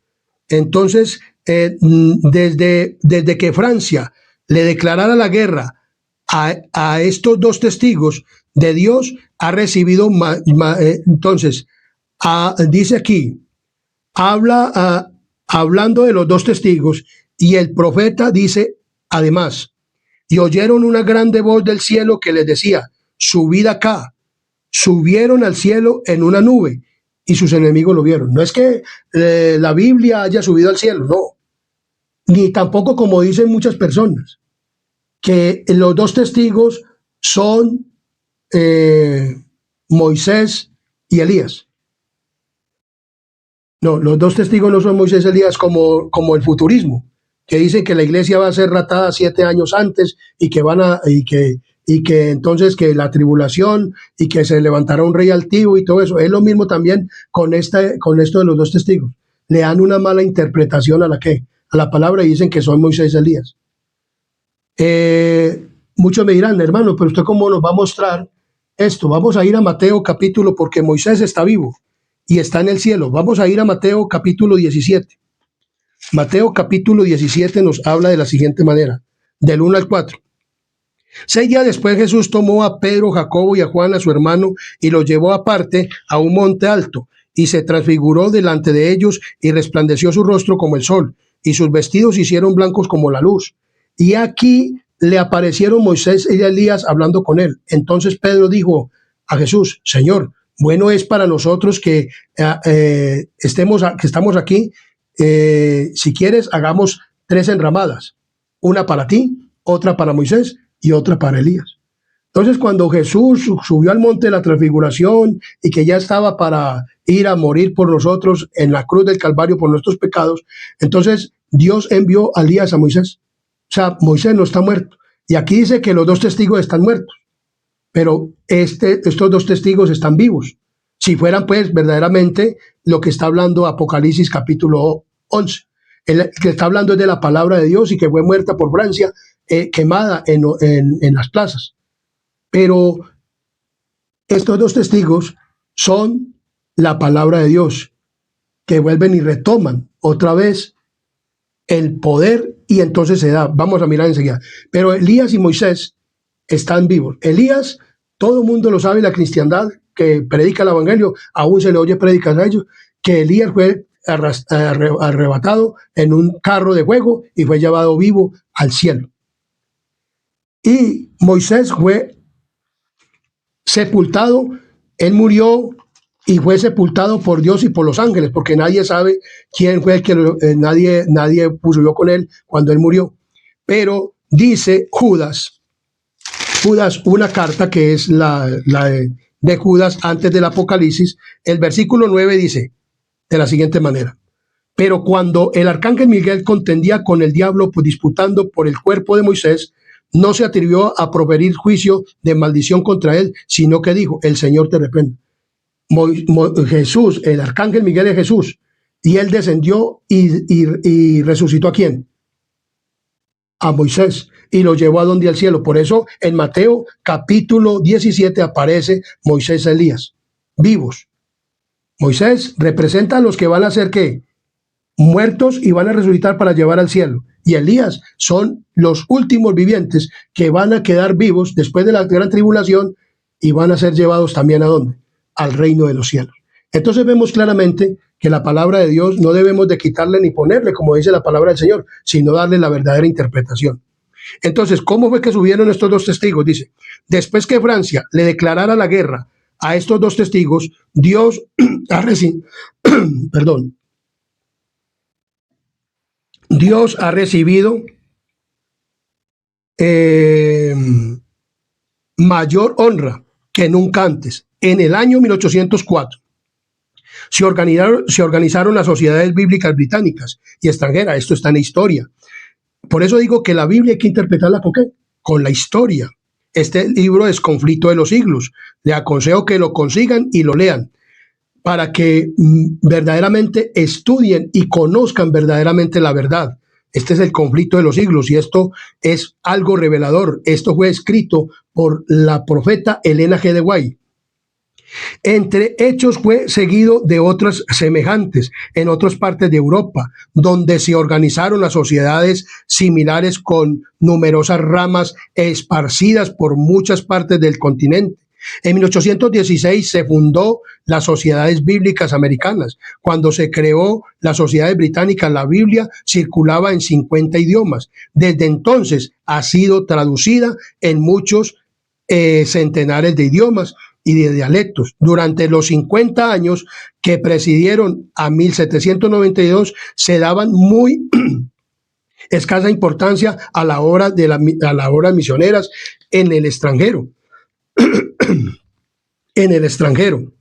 Entonces, desde que Francia le declarara la guerra a estos dos testigos de Dios, ha recibido, entonces, dice aquí, hablando de los dos testigos, y el profeta dice, además, y oyeron una grande voz del cielo que les decía, subid acá. Subieron al cielo en una nube y sus enemigos lo vieron. No es que la Biblia haya subido al cielo, no. Ni tampoco como dicen muchas personas, que los dos testigos son Moisés y Elías. No, los dos testigos no son Moisés y Elías como el futurismo, que dicen que la iglesia va a ser raptada 7 años antes y que entonces que la tribulación y que se levantará un rey altivo y todo eso. Es lo mismo también con esto de los dos testigos. Le dan una mala interpretación a la palabra y dicen que son Moisés y Elías. Muchos me dirán, hermano, pero usted cómo nos va a mostrar esto. Vamos a ir a Mateo capítulo, porque Moisés está vivo y está en el cielo. Vamos a ir a Mateo capítulo 17. Mateo capítulo 17 nos habla de la siguiente manera, del 1 al 4. 6 días después Jesús tomó a Pedro, Jacobo y a Juan, a su hermano, y los llevó aparte a un monte alto, y se transfiguró delante de ellos, y resplandeció su rostro como el sol, y sus vestidos se hicieron blancos como la luz. Y aquí le aparecieron Moisés y Elías hablando con él. Entonces Pedro dijo a Jesús, Señor, bueno es para nosotros que estamos aquí. Si quieres, hagamos 3 enramadas, una para ti, otra para Moisés y otra para Elías. Entonces, cuando Jesús subió al monte de la transfiguración y que ya estaba para ir a morir por nosotros en la cruz del Calvario por nuestros pecados, entonces Dios envió a Elías a Moisés. O sea, Moisés no está muerto. Y aquí dice que los dos testigos están muertos, pero estos dos testigos están vivos. Si fueran, pues, verdaderamente lo que está hablando Apocalipsis capítulo 11. El que está hablando es de la palabra de Dios y que fue muerta por Francia, quemada en las plazas. Pero estos dos testigos son la palabra de Dios, que vuelven y retoman otra vez el poder y entonces se da. Vamos a mirar enseguida. Pero Elías y Moisés están vivos. Elías, todo el mundo lo sabe, la cristiandad que predica el evangelio, aún se le oye predicas a ellos, que Elías fue arrebatado en un carro de fuego y fue llevado vivo al cielo. Y Moisés fue sepultado, él murió y fue sepultado por Dios y por los ángeles, porque nadie sabe quién fue el que nadie puso con él cuando él murió. Pero dice Judas, una carta que es la de Judas antes del Apocalipsis, el versículo 9 dice de la siguiente manera: pero cuando el arcángel Miguel contendía con el diablo, pues disputando por el cuerpo de Moisés, no se atrevió a proferir juicio de maldición contra él, sino que dijo, el Señor te reprenda. Jesús, el arcángel Miguel es Jesús, y él descendió y resucitó ¿a quién? A Moisés, y lo llevó a donde al cielo. Por eso en Mateo capítulo 17 aparece Moisés y Elías, vivos. Moisés representa a los que van a ser ¿qué? Muertos y van a resucitar para llevar al cielo. Y Elías son los últimos vivientes que van a quedar vivos después de la gran tribulación y van a ser llevados también ¿a dónde? Al reino de los cielos. Entonces vemos claramente que la palabra de Dios no debemos de quitarle ni ponerle, como dice la palabra del Señor, sino darle la verdadera interpretación. Entonces, ¿cómo fue que subieron estos dos testigos? Dice, después que Francia le declarara la guerra a estos dos testigos, Dios ha recibido, perdón, Dios ha recibido eh, mayor honra que nunca antes. En el año 1804 se organizaron las sociedades bíblicas británicas y extranjeras. Esto está en la historia. Por eso digo que la Biblia hay que interpretarla ¿con qué? Con la historia. Este libro es Conflicto de los Siglos. Le aconsejo que lo consigan y lo lean para que verdaderamente estudien y conozcan verdaderamente la verdad. Este es el conflicto de los siglos y esto es algo revelador. Esto fue escrito por la profeta Elena G. de White. Entre hechos fue seguido de otras semejantes en otras partes de Europa, donde se organizaron las sociedades similares con numerosas ramas esparcidas por muchas partes del continente. En 1816 se fundó las Sociedades Bíblicas Americanas. Cuando se creó las Sociedades Británicas, la Biblia circulaba en 50 idiomas. Desde entonces ha sido traducida en muchos centenares de idiomas y de dialectos. Durante los 50 años que presidieron a 1792 se daban muy escasa importancia a la obra de las obras misioneras en el extranjero. En el extranjero.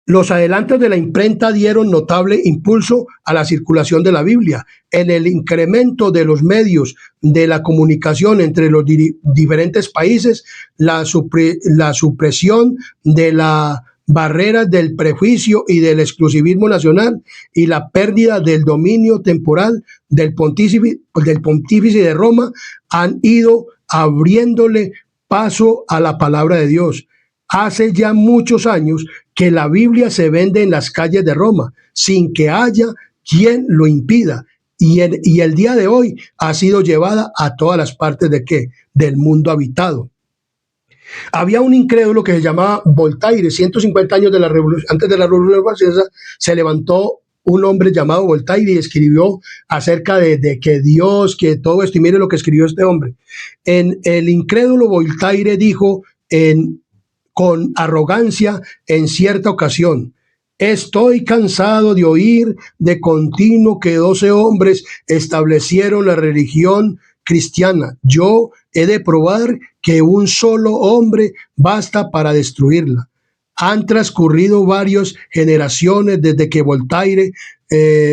Los adelantos de la imprenta dieron notable impulso a la circulación de la Biblia. En el incremento de los medios de la comunicación entre los diferentes países, la supresión de la barrera del prejuicio y del exclusivismo nacional y la pérdida del dominio temporal del pontífice de Roma han ido abriéndole paso a la palabra de Dios. Hace ya muchos años que la Biblia se vende en las calles de Roma sin que haya quien lo impida. Y el día de hoy ha sido llevada a todas las partes de ¿qué? Del mundo habitado. Había un incrédulo que se llamaba Voltaire, 150 años antes de la Revolución Francesa, se levantó un hombre llamado Voltaire y escribió acerca de que Dios, que todo esto, y mire lo que escribió este hombre. El incrédulo Voltaire dijo con arrogancia en cierta ocasión: estoy cansado de oír de continuo que 12 hombres establecieron la religión cristiana. Yo he de probar que un solo hombre basta para destruirla. Han transcurrido varias generaciones desde que Voltaire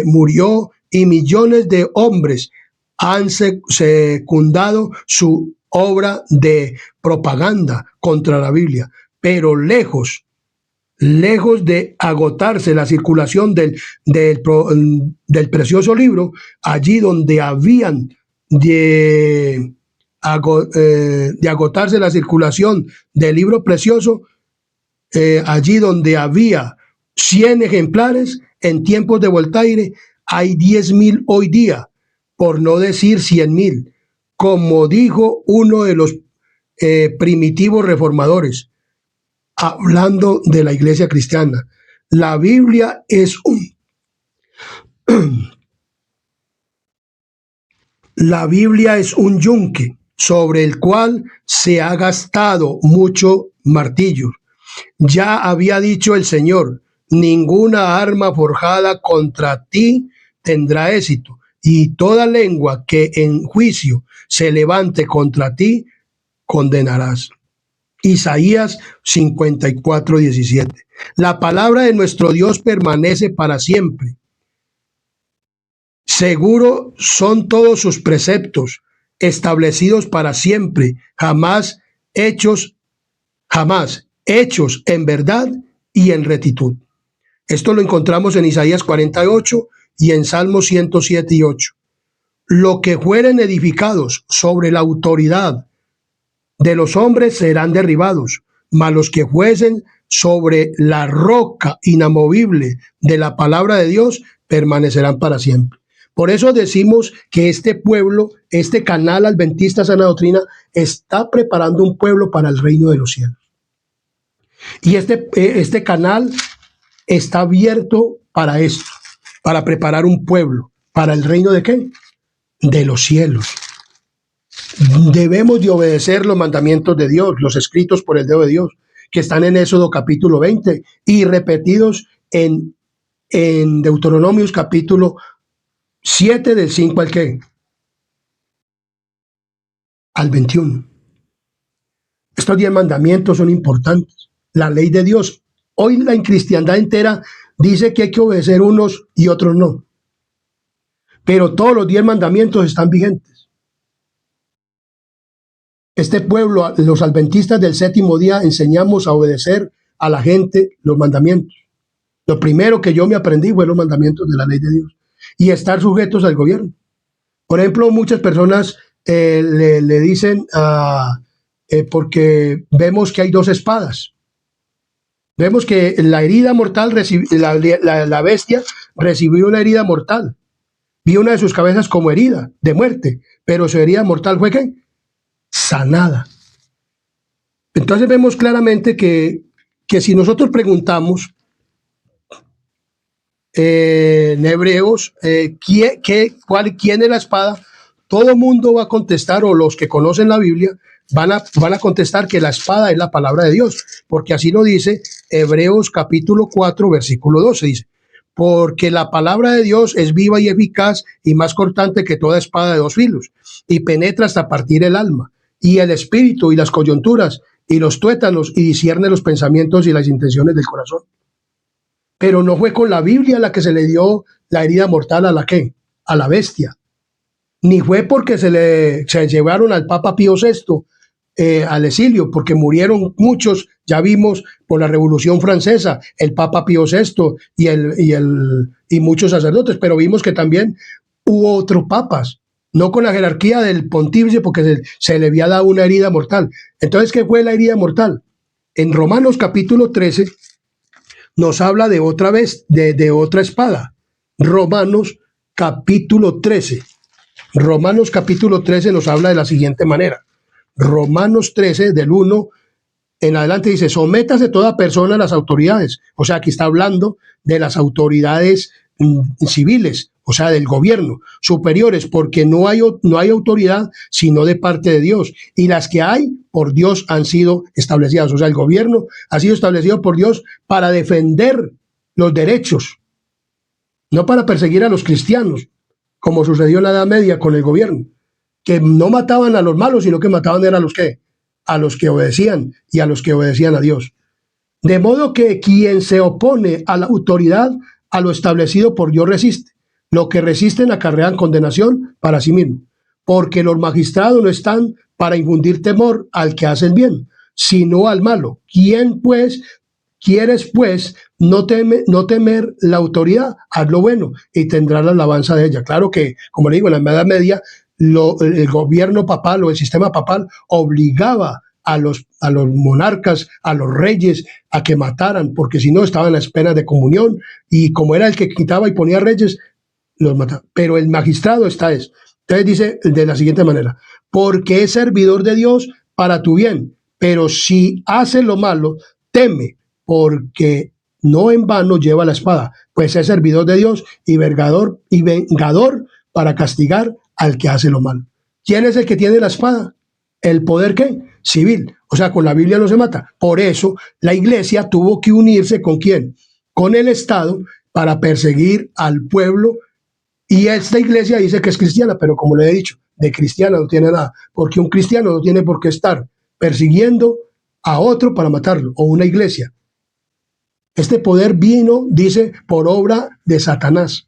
murió y millones de hombres han secundado su obra de propaganda contra la Biblia. Pero lejos de agotarse la circulación del precioso libro, allí donde habían de agotarse la circulación del libro precioso, allí donde había 100 ejemplares en tiempos de Voltaire, hay 10.000 hoy día, por no decir 100.000, como dijo uno de los primitivos reformadores, hablando de la iglesia cristiana. La Biblia es un yunque sobre el cual se ha gastado mucho martillo. Ya había dicho el Señor: ninguna arma forjada contra ti tendrá éxito, y toda lengua que en juicio se levante contra ti condenarás. Isaías 54:17. La palabra de nuestro Dios permanece para siempre. Seguro son todos sus preceptos, establecidos para siempre, jamás hechos en verdad y en rectitud. Esto lo encontramos en Isaías 48 y en Salmos 107 y 8. Lo que fueren edificados sobre la autoridad de los hombres serán derribados, mas los que fuesen sobre la roca inamovible de la palabra de Dios permanecerán para siempre. Por eso decimos que este pueblo, este canal Adventista Sana Doctrina, está preparando un pueblo para el reino de los cielos. Y este canal está abierto para esto, para preparar un pueblo, para el reino de ¿qué? De los cielos. Debemos de obedecer los mandamientos de Dios, los escritos por el dedo de Dios, que están en Éxodo capítulo 20 y repetidos en Deuteronomios capítulo 7 del 5 al ¿qué? Al 21. Estos 10 mandamientos son importantes. La ley de Dios. Hoy la cristiandad entera dice que hay que obedecer unos y otros no. Pero todos los 10 mandamientos están vigentes. Este pueblo, los adventistas del séptimo día, enseñamos a obedecer a la gente los mandamientos. Lo primero que yo me aprendí fue los mandamientos de la ley de Dios y estar sujetos al gobierno. Por ejemplo, muchas personas le dicen, porque vemos que hay 2 espadas. Vemos que la herida mortal, la bestia recibió una herida mortal. Vi una de sus cabezas como herida de muerte, pero su herida mortal fue ¿qué? Sanada. Entonces vemos claramente que si nosotros preguntamos en Hebreos quién es la espada, todo el mundo va a contestar, o los que conocen la Biblia van a contestar que la espada es la palabra de Dios, porque así lo dice Hebreos capítulo 4 versículo 12, dice: porque la palabra de Dios es viva y eficaz y más cortante que toda espada de 2 filos, y penetra hasta partir el alma y el espíritu y las coyunturas y los tuétanos, y discierne los pensamientos y las intenciones del corazón. Pero no fue con la Biblia la que se le dio la herida mortal a la ¿qué? A la bestia. Ni fue porque se llevaron al Papa Pío VI al exilio, porque murieron muchos, ya vimos, por la Revolución Francesa, el Papa Pío VI y muchos sacerdotes, pero vimos que también hubo otros papas, no con la jerarquía del pontífice, porque se le había dado una herida mortal. Entonces, ¿qué fue la herida mortal? En Romanos capítulo 13 nos habla de otra vez, de otra espada. Romanos capítulo 13. Romanos capítulo 13 nos habla de la siguiente manera. Romanos 13, del 1 en adelante, dice: sométase toda persona a las autoridades. O sea, aquí está hablando de las autoridades civiles, o sea, del gobierno, superiores, porque no hay autoridad sino de parte de Dios. Y las que hay, por Dios han sido establecidas. O sea, el gobierno ha sido establecido por Dios para defender los derechos, no para perseguir a los cristianos, como sucedió en la Edad Media con el gobierno, que no mataban a los malos, sino que mataban a los que obedecían, y a los que obedecían a Dios. De modo que quien se opone a la autoridad, a lo establecido por Dios, resiste. Lo que resisten acarrean condenación para sí mismo, porque los magistrados no están para infundir temor al que hace el bien, sino al malo. ¿Quieres pues no temer la autoridad? Haz lo bueno y tendrás la alabanza de ella. Claro que, como le digo, en la Edad Media el gobierno papal o el sistema papal obligaba a los monarcas, a los reyes, a que mataran, porque si no estaban en las penas de comunión, y como era el que quitaba y ponía reyes, los mataba. Pero el magistrado entonces dice de la siguiente manera: porque es servidor de Dios para tu bien, pero si hace lo malo, teme, porque no en vano lleva la espada, pues es servidor de Dios y vengador para castigar al que hace lo malo. ¿Quién es el que tiene la espada? ¿El poder qué? Civil. O sea, con la Biblia no se mata. Por eso la iglesia tuvo que unirse ¿con quién? Con el Estado, para perseguir al pueblo. Y esta iglesia dice que es cristiana, pero como le he dicho, de cristiana no tiene nada, porque un cristiano no tiene por qué estar persiguiendo a otro para matarlo, o una iglesia. Este poder vino, dice, por obra de Satanás.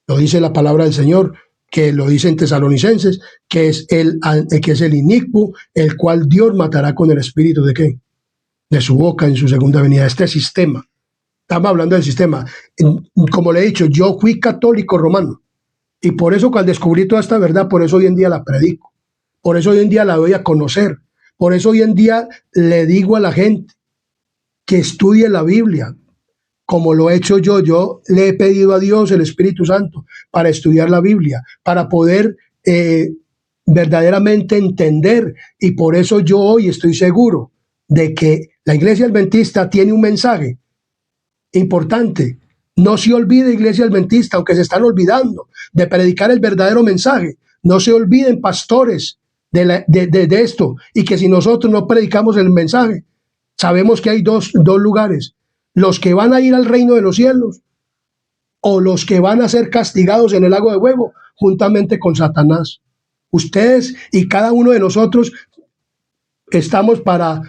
Lo dice la palabra del Señor, que lo dice en Tesalonicenses, que es el inicuo, el cual Dios matará con el espíritu ¿de qué? De su boca en su segunda venida. Este sistema. Estamos hablando del sistema. Como le he dicho, yo fui católico romano, y por eso, cuando descubrí toda esta verdad, por eso hoy en día la predico, por eso hoy en día la doy a conocer, por eso hoy en día le digo a la gente que estudie la Biblia, como lo he hecho yo le he pedido a Dios el Espíritu Santo para estudiar la Biblia, para poder verdaderamente entender, y por eso yo hoy estoy seguro de que la Iglesia Adventista tiene un mensaje Importante, no se olvide, iglesia adventista, aunque se están olvidando de predicar el verdadero mensaje. No se olviden, pastores, de esto, y que si nosotros no predicamos el mensaje, sabemos que hay dos lugares: los que van a ir al reino de los cielos o los que van a ser castigados en el lago de fuego juntamente con Satanás. Ustedes y cada uno de nosotros estamos para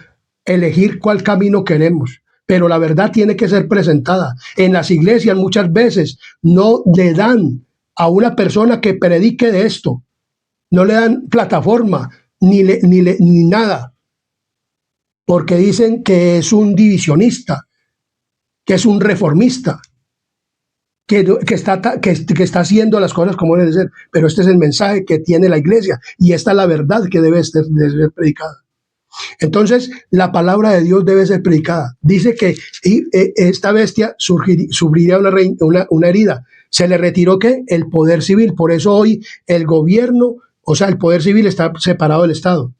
elegir cuál camino queremos, pero la verdad tiene que ser presentada. En las iglesias muchas veces no le dan a una persona que predique de esto, no le dan plataforma ni nada, porque dicen que es un divisionista, que es un reformista, que está haciendo las cosas como deben ser. Pero este es el mensaje que tiene la iglesia y esta es la verdad que debe ser predicada. Entonces, la palabra de Dios debe ser predicada. Dice que esta bestia sufriría una herida. Se le retiró ¿qué? El poder civil. Por eso hoy el gobierno, o sea, el poder civil está separado del Estado.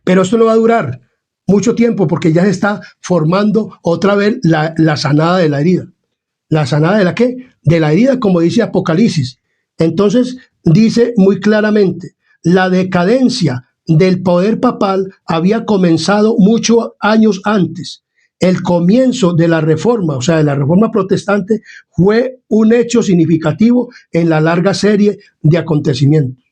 Pero esto no va a durar mucho tiempo porque ya se está formando otra vez la sanada de la herida. ¿La sanada de la qué? De la herida, como dice Apocalipsis. Entonces, dice muy claramente, la decadencia del poder papal había comenzado muchos años antes. El comienzo de la reforma, o sea, de la reforma protestante, fue un hecho significativo en la larga serie de acontecimientos.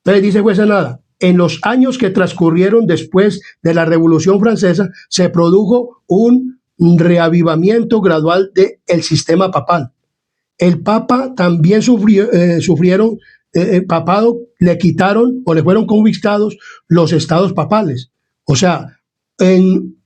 Entonces dice juez nada, en los años que transcurrieron después de la Revolución Francesa, se produjo un reavivamiento gradual del sistema papal. El Papa también sufrieron, papado, le quitaron o le fueron confiscados los estados papales. O sea, en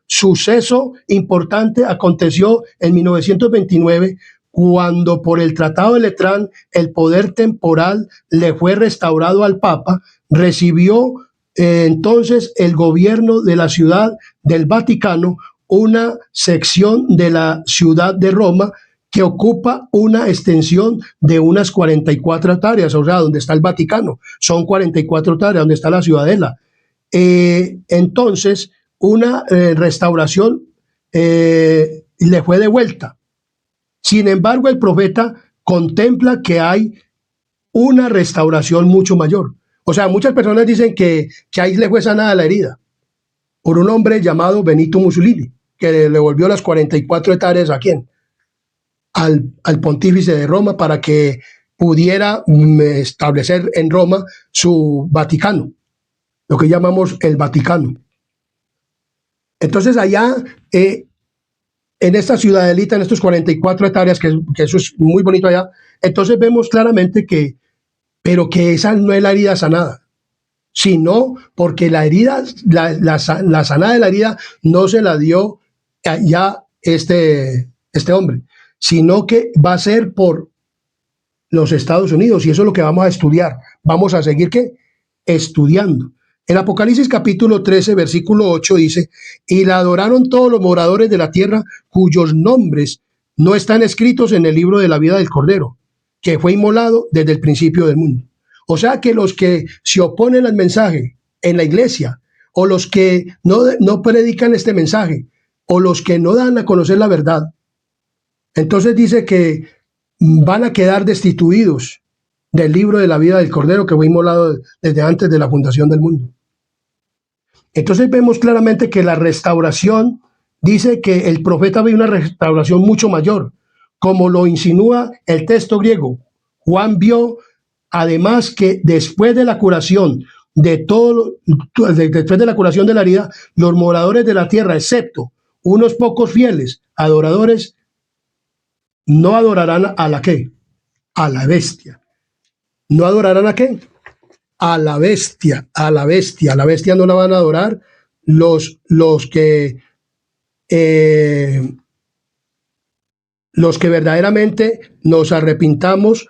suceso importante aconteció en 1929, cuando por el Tratado de Letrán el poder temporal le fue restaurado al Papa. Recibió entonces el gobierno de la Ciudad del Vaticano una sección de la ciudad de Roma que ocupa una extensión de unas 44 hectáreas, o sea, donde está el Vaticano, son 44 hectáreas, donde está la ciudadela. Entonces, una restauración le fue devuelta. Sin embargo, el profeta contempla que hay una restauración mucho mayor. O sea, muchas personas dicen que ahí le fue sanada la herida por un hombre llamado Benito Mussolini, que le devolvió las 44 hectáreas ¿a quién? Al pontífice de Roma para que pudiera establecer en Roma su Vaticano, lo que llamamos el Vaticano. Entonces allá, en esta ciudadelita, en estos 44 hectáreas, que eso es muy bonito allá, entonces vemos claramente pero que esa no es la herida sanada, sino porque la herida, la sanada de la herida no se la dio ya este hombre, sino que va a ser por los Estados Unidos, y eso es lo que vamos a estudiar. Vamos a seguir ¿qué? Estudiando. En Apocalipsis capítulo 13, versículo 8 dice, y la adoraron todos los moradores de la tierra cuyos nombres no están escritos en el libro de la vida del Cordero, que fue inmolado desde el principio del mundo. O sea que los que se oponen al mensaje en la iglesia, o los que no predican este mensaje, o los que no dan a conocer la verdad, entonces dice que van a quedar destituidos del libro de la vida del Cordero que fue inmolado desde antes de la fundación del mundo. Entonces vemos claramente que la restauración, dice que el profeta ve una restauración mucho mayor, como lo insinúa el texto griego. Juan vio además que después de la curación después de la curación de la herida, los moradores de la tierra, excepto unos pocos fieles adoradores, no adorarán a la ¿qué? A la bestia. ¿No adorarán a qué? A la bestia, a la bestia. A la bestia no la van a adorar los que verdaderamente nos arrepintamos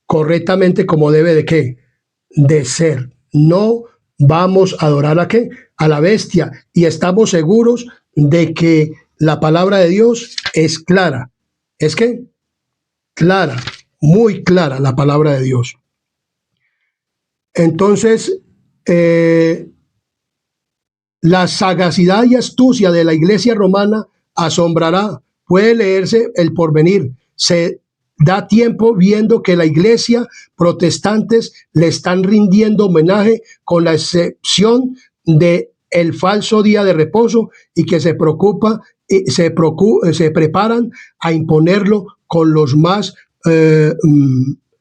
correctamente como debe de qué? De ser. No vamos a adorar a qué? A la bestia. Y estamos seguros de que la palabra de Dios es clara. ¿Es qué? Clara, muy clara la palabra de Dios. Entonces, la sagacidad y astucia de la iglesia romana asombrará. Puede leerse El Porvenir. Se da tiempo viendo que la iglesia protestantes le están rindiendo homenaje con la excepción de el falso día de reposo y que se preparan a imponerlo con los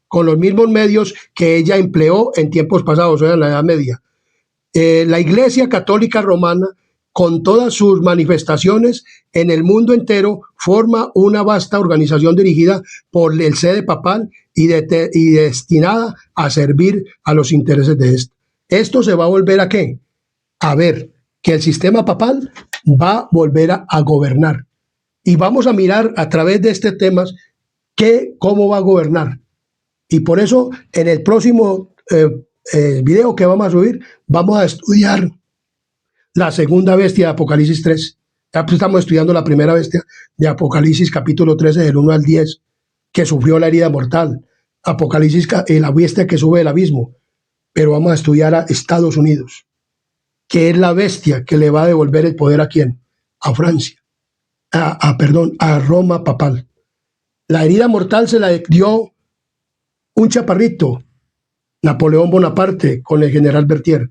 con los mismos medios que ella empleó en tiempos pasados, o sea, en la Edad Media. La Iglesia Católica Romana, con todas sus manifestaciones en el mundo entero, forma una vasta organización dirigida por el sede papal y destinada a servir a los intereses de esto. Esto se va a volver ¿a qué? A ver que el sistema papal va a volver a gobernar. Y vamos a mirar a través de este tema cómo va a gobernar. Y por eso en el próximo video que vamos a subir, vamos a estudiar la segunda bestia de Apocalipsis 3. Ya estamos estudiando la primera bestia de Apocalipsis capítulo 13 del 1 al 10, que sufrió la herida mortal. Apocalipsis, la bestia que sube del abismo. Pero vamos a estudiar a Estados Unidos, que es la bestia que le va a devolver el poder ¿a quién? A Francia. A Roma papal. La herida mortal se la dio un chaparrito, Napoleón Bonaparte, con el general Berthier.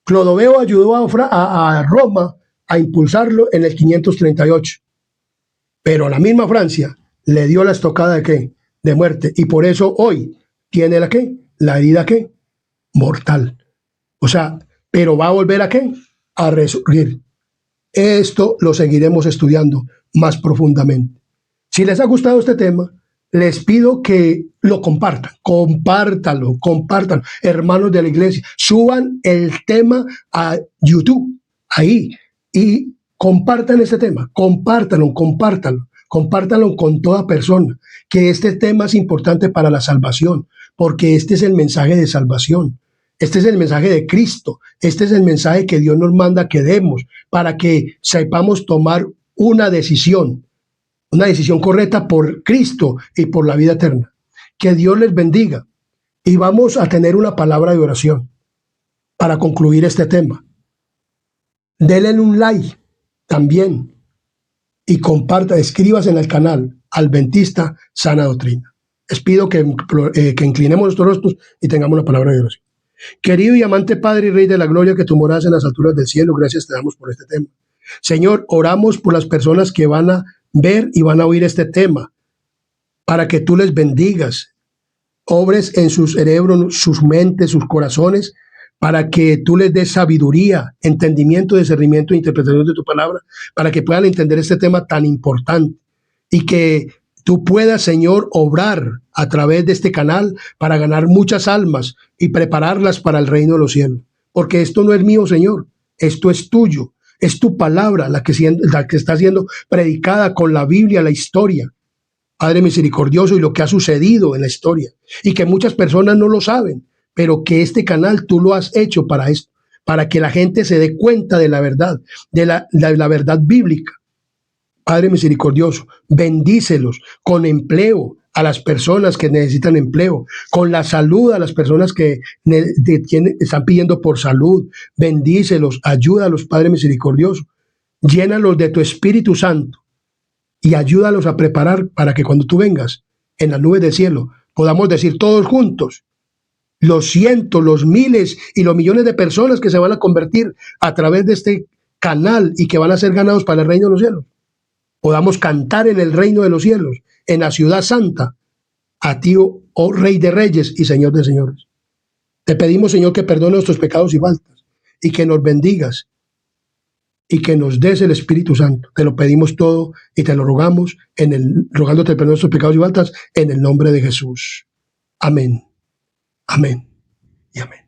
Clodoveo ayudó a Roma a impulsarlo en el 538. Pero la misma Francia le dio la estocada de ¿qué? De muerte. Y por eso hoy tiene la ¿qué? La herida ¿qué? Mortal. O sea, pero va a volver ¿a qué? A resurgir. Esto lo seguiremos estudiando más profundamente. Si les ha gustado este tema, les pido que lo compartan, compártanlo, hermanos de la iglesia, suban el tema a YouTube, ahí, y compartan este tema, compártanlo con toda persona, que este tema es importante para la salvación, porque este es el mensaje de salvación, este es el mensaje de Cristo, este es el mensaje que Dios nos manda que demos, para que sepamos tomar una decisión correcta por Cristo y por la vida eterna. Que Dios les bendiga. Y vamos a tener una palabra de oración para concluir este tema. Denle un like también y comparta, escríbase en el canal Adventista Sana Doctrina. Les pido que inclinemos nuestros rostros y tengamos una palabra de oración. Querido y amante Padre y Rey de la Gloria, que tú moras en las alturas del cielo, gracias te damos por este tema. Señor, oramos por las personas que van a ver y van a oír este tema, para que tú les bendigas, obres en sus cerebros, sus mentes, sus corazones, para que tú les des sabiduría, entendimiento, discernimiento e interpretación de tu palabra, para que puedan entender este tema tan importante y que tú puedas, Señor, obrar a través de este canal para ganar muchas almas y prepararlas para el reino de los cielos. Porque esto no es mío, Señor, esto es tuyo. Es tu palabra la que está siendo predicada con la Biblia, la historia, Padre misericordioso, y lo que ha sucedido en la historia. Y que muchas personas no lo saben, pero que este canal tú lo has hecho para esto, para que la gente se dé cuenta de la verdad, de la verdad bíblica. Padre misericordioso, bendícelos con empleo a las personas que necesitan empleo, con la salud a las personas que están pidiendo por salud. Bendícelos, ayúdalos, Padre misericordioso. Llénalos de tu Espíritu Santo y ayúdalos a preparar para que cuando tú vengas en las nubes del cielo podamos decir todos juntos, los cientos, los miles y los millones de personas que se van a convertir a través de este canal y que van a ser ganados para el reino de los cielos. Podamos cantar en el reino de los cielos, en la ciudad santa, a ti, oh Rey de Reyes y Señor de Señores. Te pedimos, Señor, que perdone nuestros pecados y faltas y que nos bendigas y que nos des el Espíritu Santo. Te lo pedimos todo y te lo rogamos, rogándote perdón nuestros pecados y faltas en el nombre de Jesús. Amén. Amén y amén.